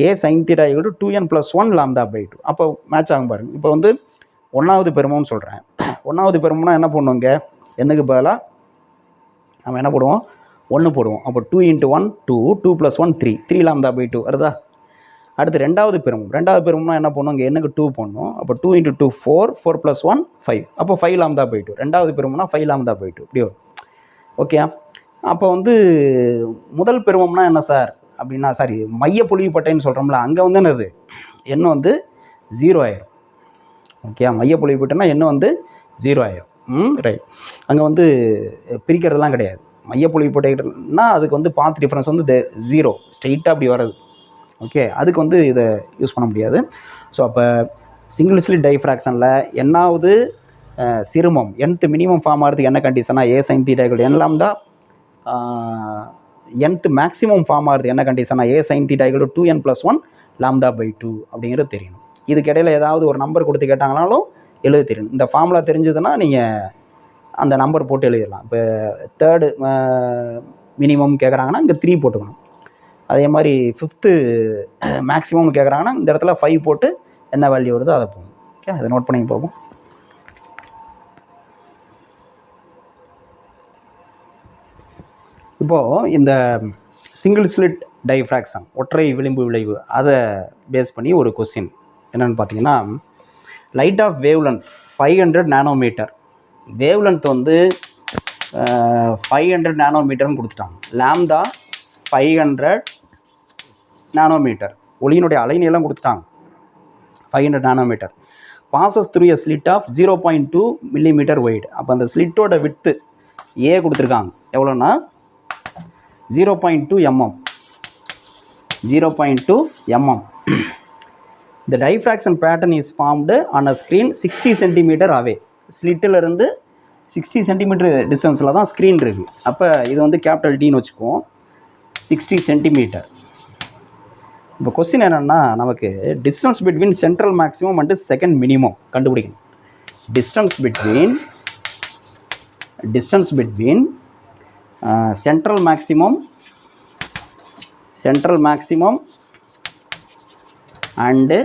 a sin θ = 2n + 1 λ/2. அப்போ மேட்ச் ஆகும் பாருங்க. இப்போ வந்து ஒன்றாவது பெருமம்னு சொல்கிறேன். ஒன்றாவது பெருமம்னா என்ன பண்ணுவோங்க, என்னக்கு பதிலாக நம்ம என்ன போடுவோம், 1 போடுவோம். அப்போ 2 × 1 2, 2 + 1 3 λ/2 வருதா. அடுத்து ரெண்டாவது பெருமம்னா என்ன பண்ணுவோம், இங்கே என்னக்கு 2 போடணும். அப்போ 2 × 2 4, 4 + 1 5, அப்போ 5 λ/2. ரெண்டாவது பெருமம்னா 5 λ/2 இப்படி வரும். ஓகே. அப்போ வந்து முதல் பெருமம்னா என்ன சார் அப்படின்னா, சாரி மைய பொலிவு பட்டைன்னு சொல்கிறோம்ல, அங்கே வந்து என்னது என்ன வந்து 0 ஆயிரும். ஓகே, மைய பொலிவு பட்டைன்னா என்ன வந்து 0 ஆயிரும். ரைட். அங்கே வந்து பிரிக்கிறதுலாம் கிடையாது. மைய பொலிவு பட்டைன்னா அதுக்கு வந்து பாத் டிஃப்ரென்ஸ் வந்து 0 ஸ்ட்ரெயிட்டாக அப்படி வர்றது. ஓகே, அதுக்கு வந்து இதை யூஸ் பண்ண முடியாது. ஸோ அப்போ சிங்கிள் ஸ்லிட் டைஃப்ராக்ஷனில் என்னாவது சிறுமம் nth மினிமம் ஃபார்ம் ஆகிறதுக்கு என்ன கண்டிஷனா, a sin θ = n λ. nth maximum form ஆகிறது என்ன கண்டிஷனா, a sin θ = 2n + 1 λ/2 அப்படிங்கிறது தெரியணும். இதுக்கு இடையில ஏதாவது ஒரு நம்பர் கொடுத்து கேட்டாங்கனாலும் எழுத தெரியணும். இந்த ஃபார்முலா தெரிஞ்சதுன்னா நீங்கள் அந்த நம்பர் போட்டு எழுதிடலாம். இப்போ தேர்டு மினிமம் கேட்குறாங்கன்னா இங்கே 3 போட்டுக்கணும். அதே மாதிரி 5th மேக்ஸிமம் கேட்குறாங்கன்னா இந்த இடத்துல 5 போட்டு என்ன வேல்யூ வருதோ அதை போகும். ஓகே, அதை நோட் பண்ணி போகும். இப்போது இந்த சிங்கிள் ஸ்லிட் டைஃப்ராக்ஷன் ஒற்றை விளிம்பு விளைவு அதை பேஸ் பண்ணி ஒரு கொஸ்டின் என்னென்னு பார்த்தீங்கன்னா, light of wave length 500 nanometre, wavelength வந்து 500 நானோமீட்டர்னு கொடுத்துட்டாங்க. லாம்டா 500 நானோமீட்டர், ஒளியினுடைய அலைநீளம் கொடுத்துட்டாங்க 500 nanometre. Passes through a slit of 0.2 millimetre wide. அப்போ அந்த ஸ்லிட்டோட விட்த்து ஏ கொடுத்துருக்காங்க எவ்வளோன்னா 0.2 mm. 0.2 mm. The diffraction pattern is formed on a screen 60 cm away. ஸ்லிட்டிலிருந்து 60 cm டிஸ்டன்ஸில் தான் screen இருக்குது. அப்போ இது வந்து கேபிட்டல் டின்னு வச்சுக்குவோம், 60 cm. இப்போ கொஸ்டின் என்னென்னா, நமக்கு distance between central maximum and second minimum கண்டுபிடிக்கணும். Distance between central maximum and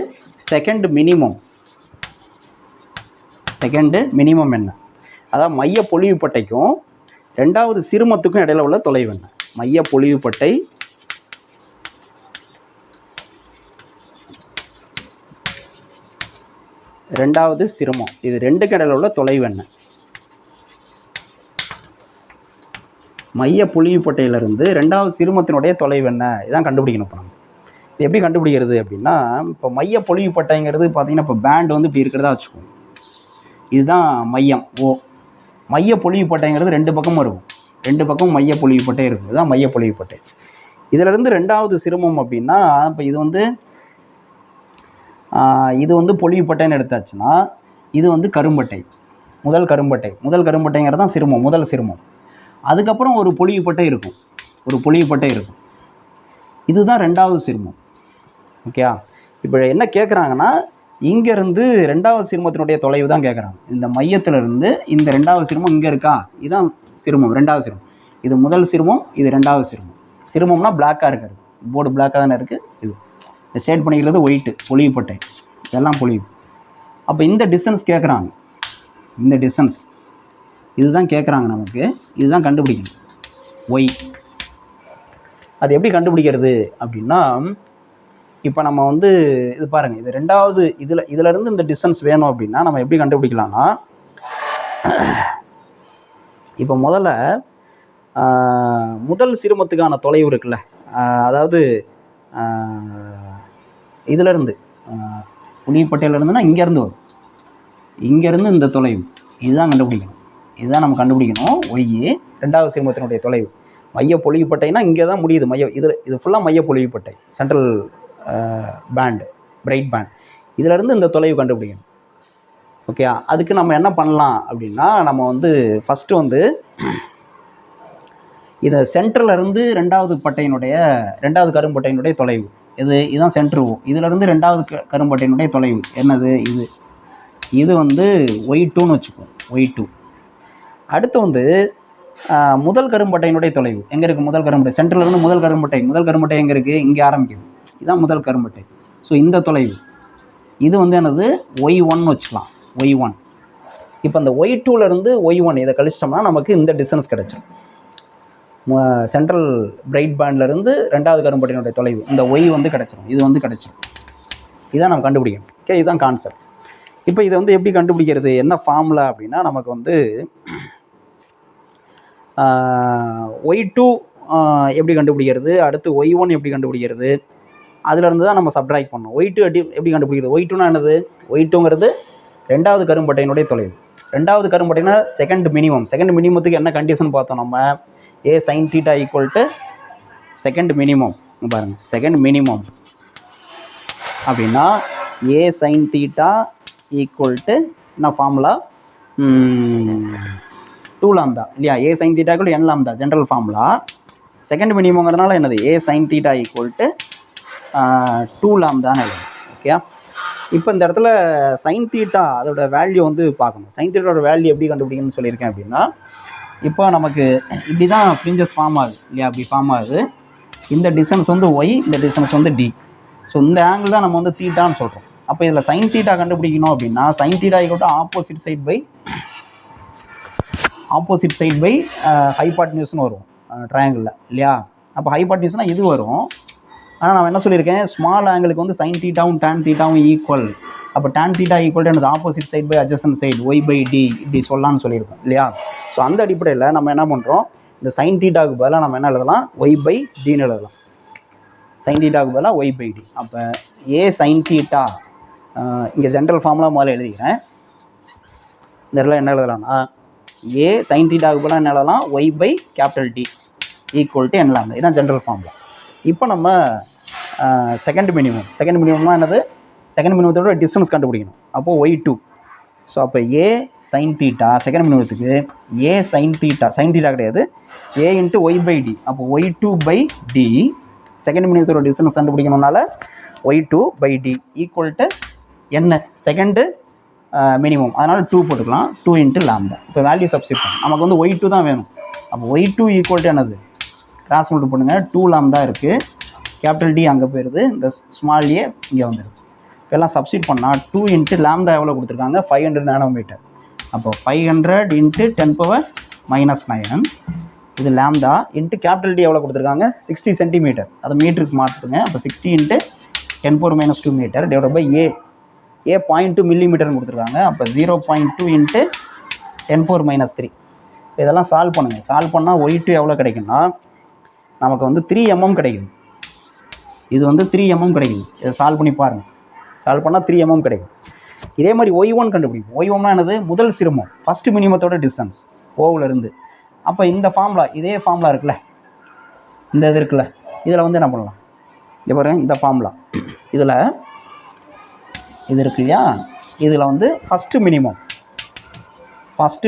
second minimum second minimum என்ன, அதாவது மைய பொழிவுப்பட்டைக்கும் ரெண்டாவது சிறுமத்துக்கும் இடையில உள்ள தொலைவு என்ன. மைய பொழிவுப்பட்டை ரெண்டாவது சிறுமம், இது ரெண்டுக்கு இடையில உள்ள தொலைவு என்ன. மைய பொழிவுப்பட்டையிலிருந்து ரெண்டாவது சிறுமத்தினுடைய தொலைவு என்ன, இதான் கண்டுபிடிக்கணும். இப்போ நம்ம இது எப்படி கண்டுபிடிக்கிறது அப்படின்னா, இப்போ மைய பொழிவுப்பட்டைங்கிறது பார்த்தீங்கன்னா இப்போ பேண்ட் வந்து இப்படி இருக்கிறதா வச்சுக்கோங்க. இதுதான் மையம் ஓ. மைய பொழிவுப்பட்டைங்கிறது ரெண்டு பக்கமும் இருக்கும், ரெண்டு பக்கமும் மைய பொழிவுப்பட்டை இருக்கும். இதுதான் மைய பொழிவுப்பட்டை. இதிலிருந்து ரெண்டாவது சிறுமம் அப்படின்னா இப்போ இது வந்து பொழிவுப்பட்டைன்னு எடுத்தாச்சுன்னா இது வந்து கரும்பட்டை, முதல் கரும்பட்டைங்கிறது தான் சிறுமம், முதல் சிறுமம். அதுக்கப்புறம் ஒரு பொழிவுப்பட்டை இருக்கும், இதுதான் ரெண்டாவது சிறுமம். ஓகே, இப்போ என்ன கேட்குறாங்கன்னா இங்கேருந்து ரெண்டாவது சிறுமத்தினுடைய தொலைவு தான் கேட்குறாங்க. இந்த மையத்திலிருந்து இந்த ரெண்டாவது சிறுமம் இங்கே இருக்கா, இதுதான் சிறுமம், ரெண்டாவது சிறுமம். இது முதல் சிறுமம், இது ரெண்டாவது சிறுமம். சிறுமம்னா பிளாக்காக இருக்கிறது, போர்டு பிளாக்காக தானே இருக்குது. இது ஷேட் பண்ணிக்கிறது ஒயிட்டு, பொழிவுப்பட்டை, இதெல்லாம் பொழிவு. அப்போ இந்த டிஸ்டன்ஸ் கேட்குறாங்க, இந்த டிஸ்டன்ஸ் இதுதான் கேட்குறாங்க நமக்கு, இதுதான் கண்டுபிடிக்கணும் ஒய். அது எப்படி கண்டுபிடிக்கிறது அப்படின்னா, இப்போ நம்ம வந்து இது பாருங்கள், இது ரெண்டாவது இதிலேருந்து இந்த டிஸ்டன்ஸ் வேணும் அப்படின்னா நம்ம எப்படி கண்டுபிடிக்கலாம்னா, இப்போ முதல் சிறுமத்துக்கான தொலைவு இருக்குல்ல, அதாவது இதிலேருந்து பொழிவுப்பட்டையிலேருந்துன்னா இங்கேருந்து வரும், இங்கேருந்து இந்த தொலைவு இதுதான் கண்டுபிடிக்கணும். இதுதான் நம்ம கண்டுபிடிக்கணும் ஒய்யே, ரெண்டாவது சிறுமத்தினுடைய தொலைவு. மைய பொழிவுப்பட்டைனா இங்கே தான் முடியுது மையம், இது ஃபுல்லாக மைய பொழிவுப்பட்டை, சென்ட்ரல் பேண்டு, பிரைட் பேண்ட். இதிலேருந்து இந்த தொலைவு கண்டுபிடிக்கணும். ஓகே, அதுக்கு நம்ம என்ன பண்ணலாம் அப்படின்னா, நம்ம வந்து ஃபஸ்ட்டு வந்து இதை சென்டர்லேருந்து ரெண்டாவது கரும்பட்டையினுடைய தொலைவு இதுதான் சென்ட்ரு ஓ. இதிலேருந்து ரெண்டாவது கரும்பட்டையினுடைய தொலைவு என்னது, இது வந்து ஒய்2ன்னு வச்சுக்குவோம், ஒய்2. அடுத்து வந்து முதல் கரும்பட்டையினுடைய தொலைவு எங்கே இருக்குது, முதல் கரும்பட்டை சென்டர்லேருந்து முதல் கரும்பட்டை எங்கே இருக்குது, இங்கே ஆரம்பிக்குது, இதுதான் முதல் கரும்பட்டை. ஸோ இந்த தொலைவு இது வந்து என்னது ஒய்1ன்னு வச்சுக்கலாம், ஒய்1. இப்போ அந்த ஒய்2லேருந்து ஒய்1 இதை கழிச்சிட்டோம்னா நமக்கு இந்த டிஸ்டன்ஸ் கிடச்சிடும். சென்ட்ரல் பிரைட் பேண்ட்லேருந்து ரெண்டாவது கரும்பட்டையினுடைய தொலைவு இந்த ஒய் வந்து கிடச்சிடும், இது வந்து கிடச்சிடும். இதான் நம்ம கண்டுபிடிக்கணும். ஓகே, இதுதான் கான்செப்ட். இப்போ இதை வந்து எப்படி கண்டுபிடிக்கிறது, என்ன ஃபார்முலா அப்படின்னா, நமக்கு வந்து ஒய்2 எப்படி கண்டுபிடிக்கிறது, அடுத்து ஒய்1 எப்படி கண்டுபிடிக்கிறது, அதிலேருந்து தான் நம்ம சப்ட்ராக்ட் பண்ணோம். ஒய்2 எப்படி கண்டுபிடிக்கிறது, ஒய்2னா என்னது, ஒய்2ங்கிறது ரெண்டாவது கரும்பட்டையினுடைய தொலைவு. ரெண்டாவது கரும்பட்டைனா செகண்ட் மினிமத்துக்கு என்ன கண்டிஷன் பார்த்தோம் நம்ம, A sine theta equal to second minimum. பாருங்கள், செகண்ட் மினிமம் அப்படின்னா A sine theta equal to என்ன ஃபார்முலா, 2 லாம்டா இல்லையா, A sine theta equal n lambda general formula. Second மினிமங்கிறதுனால என்னது, A sine theta equal to 2 லாம்டான்னு எழுதும். ஓகே, இப்போ இந்த இடத்துல சைன் தீட்டா அதோட வேல்யூ வந்து பார்க்கணும். சைன் தீட்டாவோட வேல்யூ எப்படி கண்டுபிடிக்கணும்னு சொல்லியிருக்கேன் அப்படின்னா, இப்போ நமக்கு இப்படி தான் ஃப்ரிஞ்சஸ் ஃபார்ம் ஆகுது இல்லையா, அப்படி ஃபார்ம் ஆகுது. இந்த டிஸ்டன்ஸ் வந்து ஒய், இந்த டிஸ்டன்ஸ் வந்து டி. ஸோ இந்த ஆங்கிள் தான் நம்ம வந்து தீட்டான்னு சொல்கிறோம். அப்போ இதில் சைன் தீட்டா கண்டுபிடிக்கணும் அப்படின்னா sine theta equal to opposite side by ஹைபாட்னியூஸ்னு வரும் ட்ரையாங்கிளில் இல்லையா. அப்போ ஹைபாட்னியூஸ்னால் இது வரும். ஆனால் நான் என்ன சொல்லியிருக்கேன், ஸ்மால் ஆங்கிளுக்கு வந்து சைன் தீட்டாவும் டேன் தீட்டாவும் ஈக்குவல். அப்போ டேன் தீட்டா ஈக்குவல் டு எனது opposite side by adjacent side y by D இப்படி சொல்லலாம்னு சொல்லியிருக்கோம் இல்லையா. ஸோ அந்த அடிப்படையில் நம்ம என்ன பண்ணுறோம், இந்த சைன் தீட்டாவுக்கு பதிலாக நம்ம என்ன எழுதலாம், ஒய் பை டின்னு எழுதலாம். சைன் தீட்டாவுக்கு பதிலாக ஒய் பை டி. அப்போ ஏ சைன் தீட்டா இங்கே ஜென்ரல் ஃபார்முலா முதல்ல எழுதிக்கிறேன். இந்த இடத்துல என்ன எழுதலாம்னா, ஏ சைன் தீட்டாவுக்கு பதிலாக என்ன எழுதலாம், y by capital D equal to என்ன, இதுதான் ஜென்ரல் ஃபார்முலா. இப்போ நம்ம செகண்ட் மினிமம்னா என்னது, செகண்ட் மினிமத்தோட டிஸ்டன்ஸ் கண்டுபிடிக்கணும். அப்போது ஒய்2. ஸோ அப்போ ஏ சைன் தீட்டா செகண்ட் மினிமத்துக்கு ஏ சைன் தீட்டா கிடையாது, A into y by D. அப்போ ஒய்2 பை டி செகண்ட் மினிமத்தோட டிஸ்டன்ஸ் கண்டுபிடிக்கணும்னால y two by d equal to என்ன, செகண்டு மினிமம், அதனால் 2 போட்டுக்கலாம், 2 இன்ட்டு லாம்டா. இப்போ வேல்யூ சப்ஸ்டிட் பண்ணணும், நமக்கு வந்து ஒய்2 தான் வேணும். அப்போ ஒய்2 ஈக்குவல் டு என்னது, கிராஸ் மல்டி பண்ணுங்கள், 2 லாம்டா இருக்குது, கேபிட்டல் டி அங்கே போயிடுது, இந்த ஸ்மால் ஏ இங்கே வந்துடுது. எல்லாம் சப்ஸ்டிட் பண்ணால் 2 இன்ட்டு லாம்டா எவ்வளோ கொடுத்துருக்காங்க, 500 நானோமீட்டர். அப்போ 500 × 10⁻⁻9 இது லாம்டா இன்ட்டு கேபிட்டல் டி எவ்வளோ கொடுத்துருக்காங்க 60 சென்டிமீட்டர், அதை மீட்டருக்கு மாற்றுங்க. அப்போ 60 × 10⁻2 மீட்டர் டிவைட் பை ஏ 0.2 மில்லிமீட்டர்னு கொடுத்துருக்காங்க. அப்போ 0.2 × 10⁻3. இதெல்லாம் சால்வ் பண்ணுங்கள். சால்வ் பண்ணால் y2 எவ்வளோ கிடைக்குன்னா நமக்கு வந்து 3 mm கிடைக்குது. இது வந்து 3 mm கிடைக்குது. இதை சால்வ் பண்ணி பாருங்கள். சால்வ் பண்ணால் 3 mm கிடைக்கும். இதே மாதிரி y1 கண்டுபிடிக்கும். y1 என்னது முதல் சிரமம், ஃபஸ்ட்டு மினிமத்தோட டிஸ்டன்ஸ் ஓவிலேருந்து. அப்போ இந்த ஃபார்முலா, இதே ஃபார்முலா இருக்குல்ல, இந்த இது இருக்குல்ல, இதில் வந்து என்ன பண்ணலாம், இங்கே பாருங்கள் இந்த ஃபார்முலா, இதில் இது இருக்கு இல்லையா, இதில் வந்து ஃபஸ்ட்டு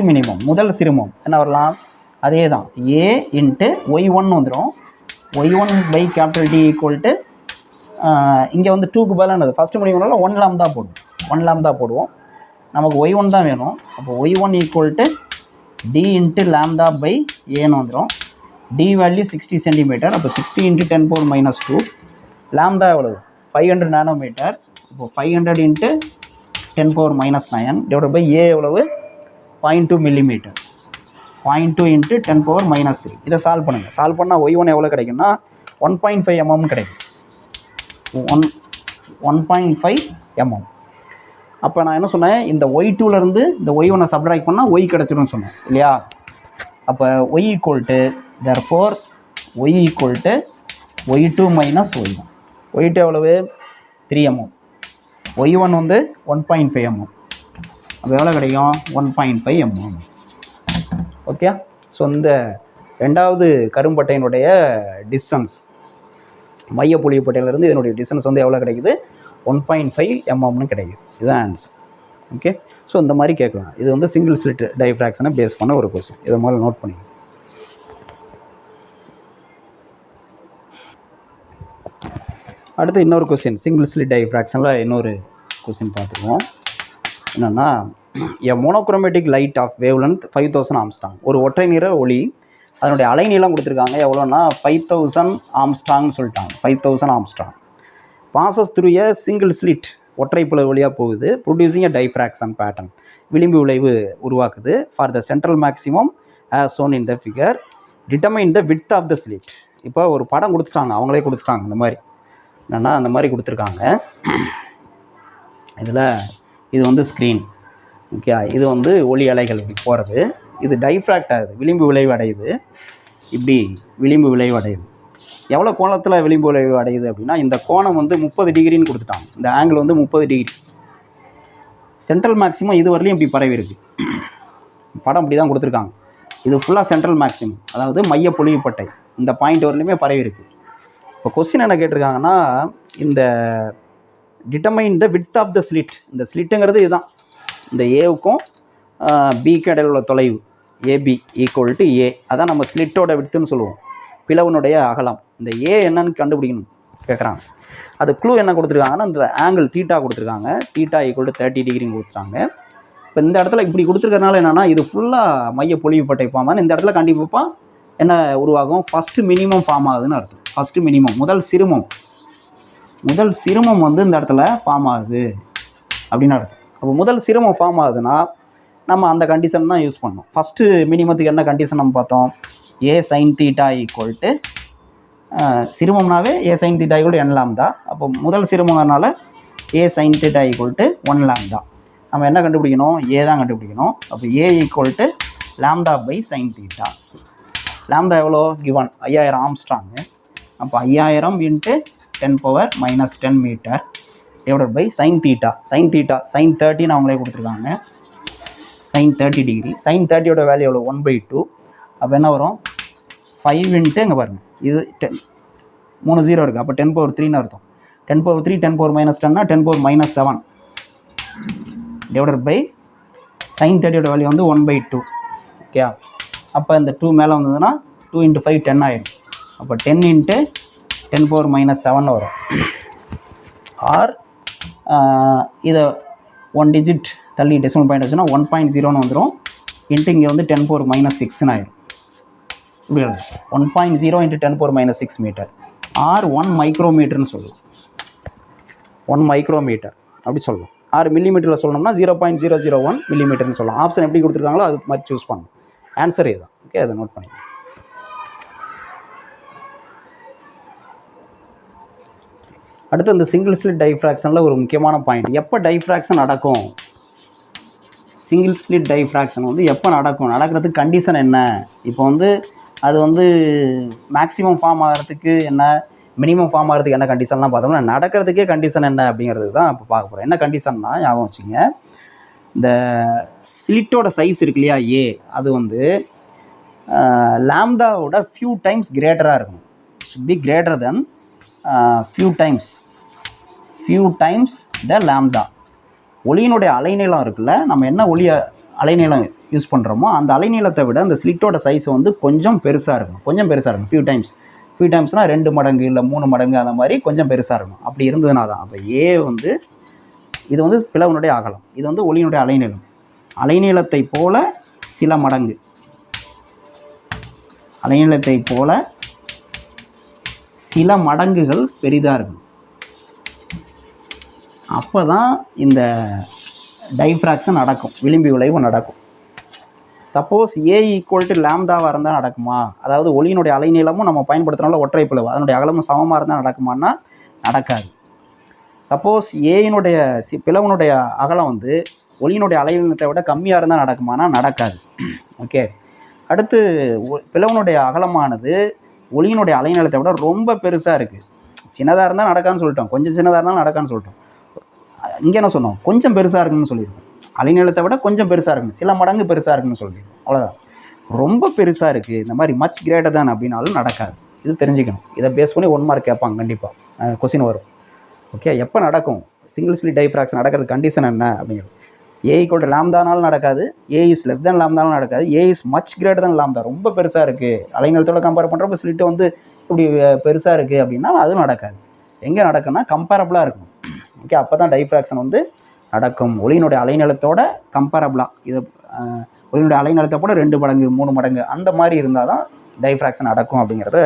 மினிமம் முதல் சிரமம் என்ன வரலாம், அதே தான் a × y1 வந்துடும். y1 by capital D equal to இங்கே வந்து 2க்கு பதிலானது ஃபஸ்ட்டு மினிமம்னால 1 லாம்டா போடுவோம். 1 லாம்டா போடுவோம். நமக்கு y1 தான் வேணும். அப்போ y1 equal to d × lambda by ஏன்னு வந்துடும். d value 60 centimetre. அப்போ 60 × 10⁻2. லாம்டா எவ்வளவு 500 நானோமீட்டர். இப்போ 500 × 10⁻9 டிவைட் பை ஏ எவ்வளவு 0.2 மில்லிமீட்டர். 0.2 × 10⁻3. இதை சால்வ் பண்ணுங்கள். சால்வ் பண்ணால் y1 எவ்வளோ கிடைக்குன்னா 1.5 mm கிடைக்கும். 1.5 mm. அப்போ நான் என்ன சொன்னேன், இந்த y2லேருந்து இந்த y1 சப்ட்ராக்ட் பண்ணால் y கிடச்சிடும்னு சொன்னேன் இல்லையா. அப்போ y equal to therefore y equal to y2 - y1. y2 எவ்வளவு 3 mm, y1 வந்து 1.5 mm. அப்போ எவ்வளோ கிடைக்கும் 1.5 mm. ஓகே. ஸோ இந்த ரெண்டாவது கரும்பட்டையினுடைய டிஸ்டன்ஸ், மைய புள்ளிப்பட்டையிலேருந்து இதனுடைய டிஸ்டன்ஸ் வந்து எவ்வளோ கிடைக்குது 1.5 mmனு கிடைக்குது. இதுதான் ஆன்சர். ஓகே. ஸோ இந்த மாதிரி கேட்கலாம். இது வந்து சிங்கிள் ஸ்லிட் டைஃப்ராக்ஷனை பேஸ் பண்ண ஒரு கொஸ்டின். இதை முதல்ல நோட் பண்ணிக்கணும். அடுத்து இன்னொரு கொஸ்டின், சிங்கிள் ஸ்லிட் டைஃப்ராக்ஷனில் இன்னொரு கொஸ்டின் பார்த்துக்குவோம். என்னென்னா, a monochromatic light of wave length 5000 angstrom. ஒரு ஒற்றை நிற ஒளி, அதனுடைய அலைநீளம் கொடுத்துருக்காங்க எவ்வளோன்னா 5000 ஆம்ஸ்டாங்னு சொல்லிட்டாங்க. 5000 Armstrong. Bosses through a single slit, ஒற்றை பிளவு வழியாக போகுது. ப்ரொடியூசிங் எ டைஃப்ராக்ஷன் பேட்டர்ன், விளிம்பு விளைவு உருவாக்குது. For the central maximum as shown in the figure, determine the width of the slit. இப்போ ஒரு படம் கொடுத்துட்டாங்க, அவங்களே கொடுத்துட்டாங்க. இந்த மாதிரி என்னென்னா அந்த மாதிரி கொடுத்துருக்காங்க. இதில் இது வந்து ஸ்க்ரீன். ஓகே. இது வந்து ஒளி அலைகள் இப்படி போகிறது. இது டைஃப்ராக்ட் ஆகுது, விளிம்பு விளைவு அடையுது. இப்படி விளிம்பு விளைவு அடையுது. எவ்வளோ கோணத்தில் விளிம்பு விளைவு அடையுது அப்படின்னா, இந்த கோணம் வந்து 30 டிகிரின்னு கொடுத்துட்டாங்க. இந்த ஆங்கிள் வந்து 30 டிகிரி. சென்ட்ரல் மேக்ஸிமம் இது வரலையும் இப்படி பரவி இருக்குது. படம் இப்படி தான் கொடுத்துருக்காங்க. இது ஃபுல்லாக சென்ட்ரல் மேக்ஸிமம், அதாவது மைய பொழிவுப்பட்டை இந்த பாயிண்ட் வரலையுமே பரவி இருக்குது. இப்போ கொஸ்டின் என்ன கேட்டிருக்காங்கன்னா, இந்த determine the width of the slit. இந்த ஸ்லிட்டுங்கிறது இதுதான், இந்த ஏவுக்கும் பிக்கு இடையில் உள்ள தொலைவு ஏபி ஈக்குவல் டு ஏ. அதான் நம்ம ஸ்லிட்டோட விட்த்துன்னு சொல்லுவோம், பிளவுனுடைய அகலம். இந்த ஏ என்னன்னு கண்டுபிடிக்கணும் கேட்குறாங்க. அது க்ளூ என்ன கொடுத்துருக்காங்கன்னா, இந்த ஆங்கிள் தீட்டா கொடுத்துருக்காங்க. தீட்டா ஈக்குவல் டு 30 டிகிரின்னு கொடுத்துட்டாங்க. இப்போ இந்த இடத்துல இப்படி கொடுத்துருக்கறனால என்னென்னா, இது ஃபுல்லாக மைய பொழிவுப்பட்டை ஃபார்ம் ஆகுது. இந்த இடத்துல கண்டிப்பாக என்ன உருவாகும், ஃபஸ்ட்டு மினிமம் ஃபார்ம் ஆகுதுன்னு அர்த்தம். ஃபஸ்ட்டு மினிமம், முதல் சிரமம் வந்து இந்த இடத்துல ஃபார்ம் ஆகுது அப்படின்னு அர்த்தம். அப்போ முதல் சிரமம் ஃபார்ம் ஆகுதுன்னா நம்ம அந்த கண்டிஷன் தான் யூஸ் பண்ணோம். ஃபஸ்ட்டு மினிமத்துக்கு என்ன கண்டிஷன் நம்ம பார்த்தோம், A sine theta equal to சிரமம்னாவே A sine theta equal to n lambda. அப்போ முதல் சிரமங்கிறனால A sine theta equal to 1 lambda. நம்ம என்ன கண்டுபிடிக்கணும், ஏ தான் கண்டுபிடிக்கணும். அப்போ A equal to lambda by sine theta. Lambda எவ்வளோ கிவன் 5000 ஆம்ஸ்ட்ராங்கு. அப்போ 5000 × 10⁻−10 metre divided by sine theta. Sine 30ன்னு அவங்களே கொடுத்துருக்காங்க. Sine 30 degree. சைன் 30யோட வேல்யூ எவ்வளோ 1/2. அப்போ என்ன வரும் 5 × இங்கே பாருங்கள், இது 3 0 இருக்குது. அப்போ 10⁻3ன்னு அர்த்தம். 10⁻3 10⁻−10னா 10⁻−7 டிவைடட் பை சைன் 30யோட வேல்யூ வந்து 1/2. ஓகே. அப்போ இந்த 2 மேலே வந்ததுன்னா 2 × 5 10 ஆயிரும். அப்போ 10 × 10⁻−7 வரும். ஆர் இதை 1 டிஜிட் தள்ளி டெசிமல் பாயிண்ட் வச்சுன்னா 1.0ன்னு வந்துடும். இன்ட்டு இங்கே வந்து 10⁻−6ன்னு ஆயிரும். இப்படி 1.0 × 10⁻6 மீட்டர் ஆர் 1 மைக்ரோமீட்டர்னு சொல்லுவோம். 1 மைக்ரோமீட்டர் அப்படி சொல்லுவோம். ஆர் மில்லிமீட்டரில் சொல்லணும்னா 0.001 மில்லிமீட்டர்னு சொல்லலாம். ஆப்ஷன் எப்படி கொடுத்துருக்காங்களோ அது மாதிரி சூஸ் பண்ணணும். ஆன்சர் இதுதான். ஓகே, அதை நோட் பண்ணிக்கலாம். அடுத்து இந்த சிங்கிள் ஸ்லிட் டைஃப்ராக்ஷனில் ஒரு முக்கியமான பாயிண்ட், எப்போ டைஃப்ராக்ஷன் நடக்கும், சிங்கிள் ஸ்லிட் டைஃப்ராக்ஷன் வந்து எப்போ நடக்கும், நடக்கிறதுக்கு கண்டிஷன் என்ன, இப்போ வந்து அது வந்து மேக்ஸிமம் ஃபார்ம் ஆகிறதுக்கு என்ன, மினிமம் ஃபார்ம் ஆகிறதுக்கு என்ன கண்டிஷன்லாம் பார்த்தோம்னா, நடக்கிறதுக்கே கண்டிஷன் என்ன அப்படிங்கிறது தான் இப்போ பார்க்க போகிறோம். என்ன கண்டிஷன்னா ஞாபகம் வச்சுங்க, இந்த ஸ்லிட்டோட சைஸ் இருக்கு இல்லையா ஏ, அது வந்து லாம்டாவோட ஃபியூ டைம்ஸ் கிரேட்டராக இருக்கணும். Should be greater than few times the lambda. ஒளியினுடைய அலைநீளம் இருக்குல்ல, நம்ம என்ன ஒளி அலைநீளம் யூஸ் பண்ணுறோமோ அந்த அலைநீளத்தை விட அந்த ஸ்லிட்டோட சைஸ் வந்து கொஞ்சம் பெருசாக இருக்கணும். ஃபியூ டைம்ஸ்னால் 2 மடங்கு இல்லை 3 மடங்கு அந்த மாதிரி கொஞ்சம் பெருசாக இருக்கணும். அப்படி இருந்ததுனா தான் அப்போ ஏ வந்து இது வந்து பிளவனுடைய அகலம், இது வந்து ஒளியினுடைய அலைநீளத்தை போல சில மடங்கு, அலைநீளத்தை போல சில மடங்குகள் பெரிதாக இருக்கணும். அப்போ தான் இந்த டைஃப்ராக்ஷன் நடக்கும், விளிம்பு விளைவு நடக்கும். சப்போஸ் ஏ ஈக்குவல் டு லாம்டாவாக இருந்தால் நடக்குமா, அதாவது ஒளியினுடைய அலைநீளமும் நம்ம பயன்படுத்துகிறோம்ல ஒற்றை பிளவு, அதனுடைய அகலமும் சமமாக இருந்தால் நடக்குமான்னா நடக்காது. சப்போஸ் ஏயினுடைய பிளவனுடைய அகலம் வந்து ஒளியினுடைய அலைநீளத்தை விட கம்மியாக இருந்தால் நடக்குமானா நடக்காது. ஓகே, அடுத்து பிளவனுடைய அகலமானது ஒளியினுடைய அலைநீளத்தை விட ரொம்ப பெருசாக இருக்குது, சின்னதாக இருந்தால் நடக்கான்னு சொல்லிட்டோம், கொஞ்சம் சின்னதாக இருந்தாலும் நடக்கான்னு சொல்லிட்டோம். இங்கே என்ன சொன்னோம், கொஞ்சம் பெருசாக இருக்குன்னு சொல்லியிருக்கோம், அலைநீளத்தை விட கொஞ்சம் பெருசாக இருக்குன்னு, சில மடங்கு பெருசாக இருக்குன்னு சொல்லியிருக்கோம், அவ்வளோதான். ரொம்ப பெருசாக இருக்குது இந்த மாதிரி மச் கிரேட்டர் தான் அப்படின்னாலும் நடக்காது. இது தெரிஞ்சுக்கணும், இதை பேஸ் பண்ணி 1 மார்க் கேட்பாங்க, கண்டிப்பாக கொஸ்டின் வரும். ஓகே, எப்போ நடக்கும் சிங்கிள் ஸ்லிட் டைஃப்ராக்ஷன் நடக்கிறது கண்டிஷன் என்ன அப்படிங்கிறது, ஏ ஈக்குவல் டு லாம்டானாலும் நடக்காது, ஏ இஸ் லெஸ் தென் லாம்டானாலும் நடக்காது, A is much greater than lambda, ரொம்ப பெருசாக இருக்குது அலைநீளத்தோட கம்பேர் பண்ணுறப்ப ஸ்லிட்டு வந்து இப்படி பெருசாக இருக்குது அப்படின்னா அதுவும் நடக்காது. எங்கே நடக்குன்னா கம்பேரபிளாக இருக்கும். ஓகே, அப்போ தான் டைஃப்ராக்ஷன் வந்து நடக்கும், ஒளியினுடைய அலைநீளத்தோட கம்பேரபிளாக, இது ஒளியினுடைய அலைநீளத்தை கூட 2 மடங்கு 3 மடங்கு அந்த மாதிரி இருந்தால் தான் டைஃப்ராக்ஷன் நடக்கும் அப்படிங்கிறத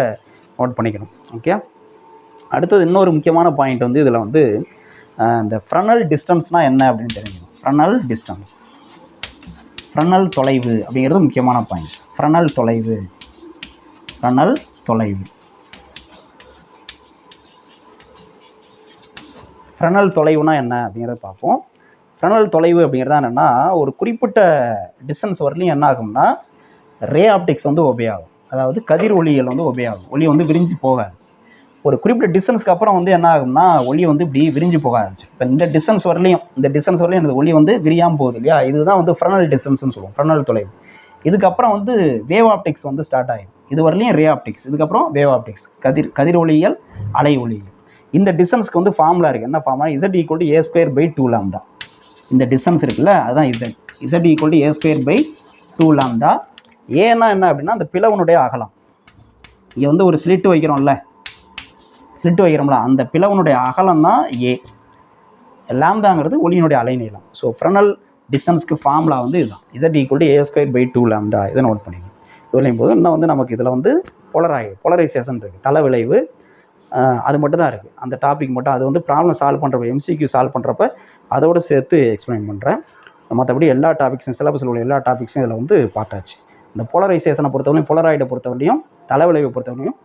நோட் பண்ணிக்கணும். ஓகே, அடுத்தது இன்னொரு முக்கியமான பாயிண்ட் வந்து இதில் வந்து இந்த ஃப்ரனல் டிஸ்டன்ஸ்னால் என்ன அப்படின்னு தெரிஞ்சுக்கணும். ஃப்ரனல் தொலைவு அப்படிங்கிறது முக்கியமான பாயிண்ட். ஃப்ரனல் தொலைவுனா என்ன அப்படிங்கிறத பார்ப்போம். ஃப்ரனல் தொலைவு அப்படிங்கிறது என்னென்னா, ஒரு குறிப்பிட்ட டிஸ்டன்ஸ் வரலையும் என்ன ஆகும்னா ரே ஆப்டிக்ஸ் வந்து ஒபே ஆகும், அதாவது கதிர் ஒளிகள் வந்து ஒபே ஆகும், ஒளி வந்து விரிஞ்சு போகாது. ஒரு குறிப்பிட்ட டிஸ்டன்ஸ்க்கு அப்புறம் வந்து என்ன ஆகும்னா ஒளி வந்து இப்படி விரிஞ்சு போக ஆரம்பிச்சு. இப்போ இந்த டிஸ்டன்ஸ் வரலையும் எனக்கு ஒளி வந்து விரியாமல் போகுது இல்லையா, இதுதான் வந்து ஃப்ரனல் டிஸ்டன்ஸ்னு சொல்லுவோம், ஃப்ரனல் தொலைவு. இதுக்கப்புறம் வந்து வேவ் ஆப்டிக்ஸ் வந்து ஸ்டார்ட் ஆகிடும். இது வரலையும் ரே ஆப்டிக்ஸ், இதுக்கப்புறம் வேவ் ஆப்டிக்ஸ், கதிர் ஒளியியல், அலை ஒளியியல். இந்த டிஸ்டன்ஸ்க்கு வந்து ஃபார்முலா இருக்குது. என்ன formula, Z equal to a² / 2 lambda. இந்த டிஸ்டன்ஸ் இருக்குல்ல அதுதான் Z equal to a² / 2 lambda. ஏன்னா என்ன அப்படின்னா அந்த பிளவனுடைய அகலம், இங்கே வந்து ஒரு ஸ்லிட்டு வைக்கிறோம்ல, அந்த பிளவனுடைய அகலம் தான் ஏ, லாம்டாங்கிறது ஒளியினுடைய அலைநீளம். ஸோ ஃப்ரனல் டிஸ்டன்ஸ்க்கு ஃபார்முலா வந்து இதுதான், Z equal to a² / 2 lambda. இதை நோட் பண்ணிக்கணும். இதுலையும் போது இன்னும் வந்து நமக்கு இதில் வந்து போலரைசேஷன் இருக்குது, தலை விளைவு, அது மட்டும் தான் இருக்குது. அந்த டாபிக் மட்டும், அது வந்து ப்ராப்ளம் சால்வ் பண்ணுறப்ப MCQ சால்வ் பண்ணுறப்ப அதோடு சேர்த்து எக்ஸ்பிளைன் பண்ணுறேன். மற்றபடி எல்லா டாபிக்ஸும் சிலபஸில் உள்ள எல்லா டாபிக்ஸும் இதில் வந்து பார்த்தாச்சு. இந்த போலரைசேஷனை பொறுத்தவரையும், போலராய்டை பொறுத்தவரையும், தலைவிளைவை பொறுத்தவரையும்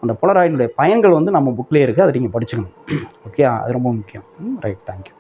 அந்த போலராய்டுடைய பயன்கள் வந்து நம்ம புக்லேயே இருக்குது, அதை நீங்கள் படிச்சுக்கணும். ஓகே, அது ரொம்ப முக்கியம். Right, thank you.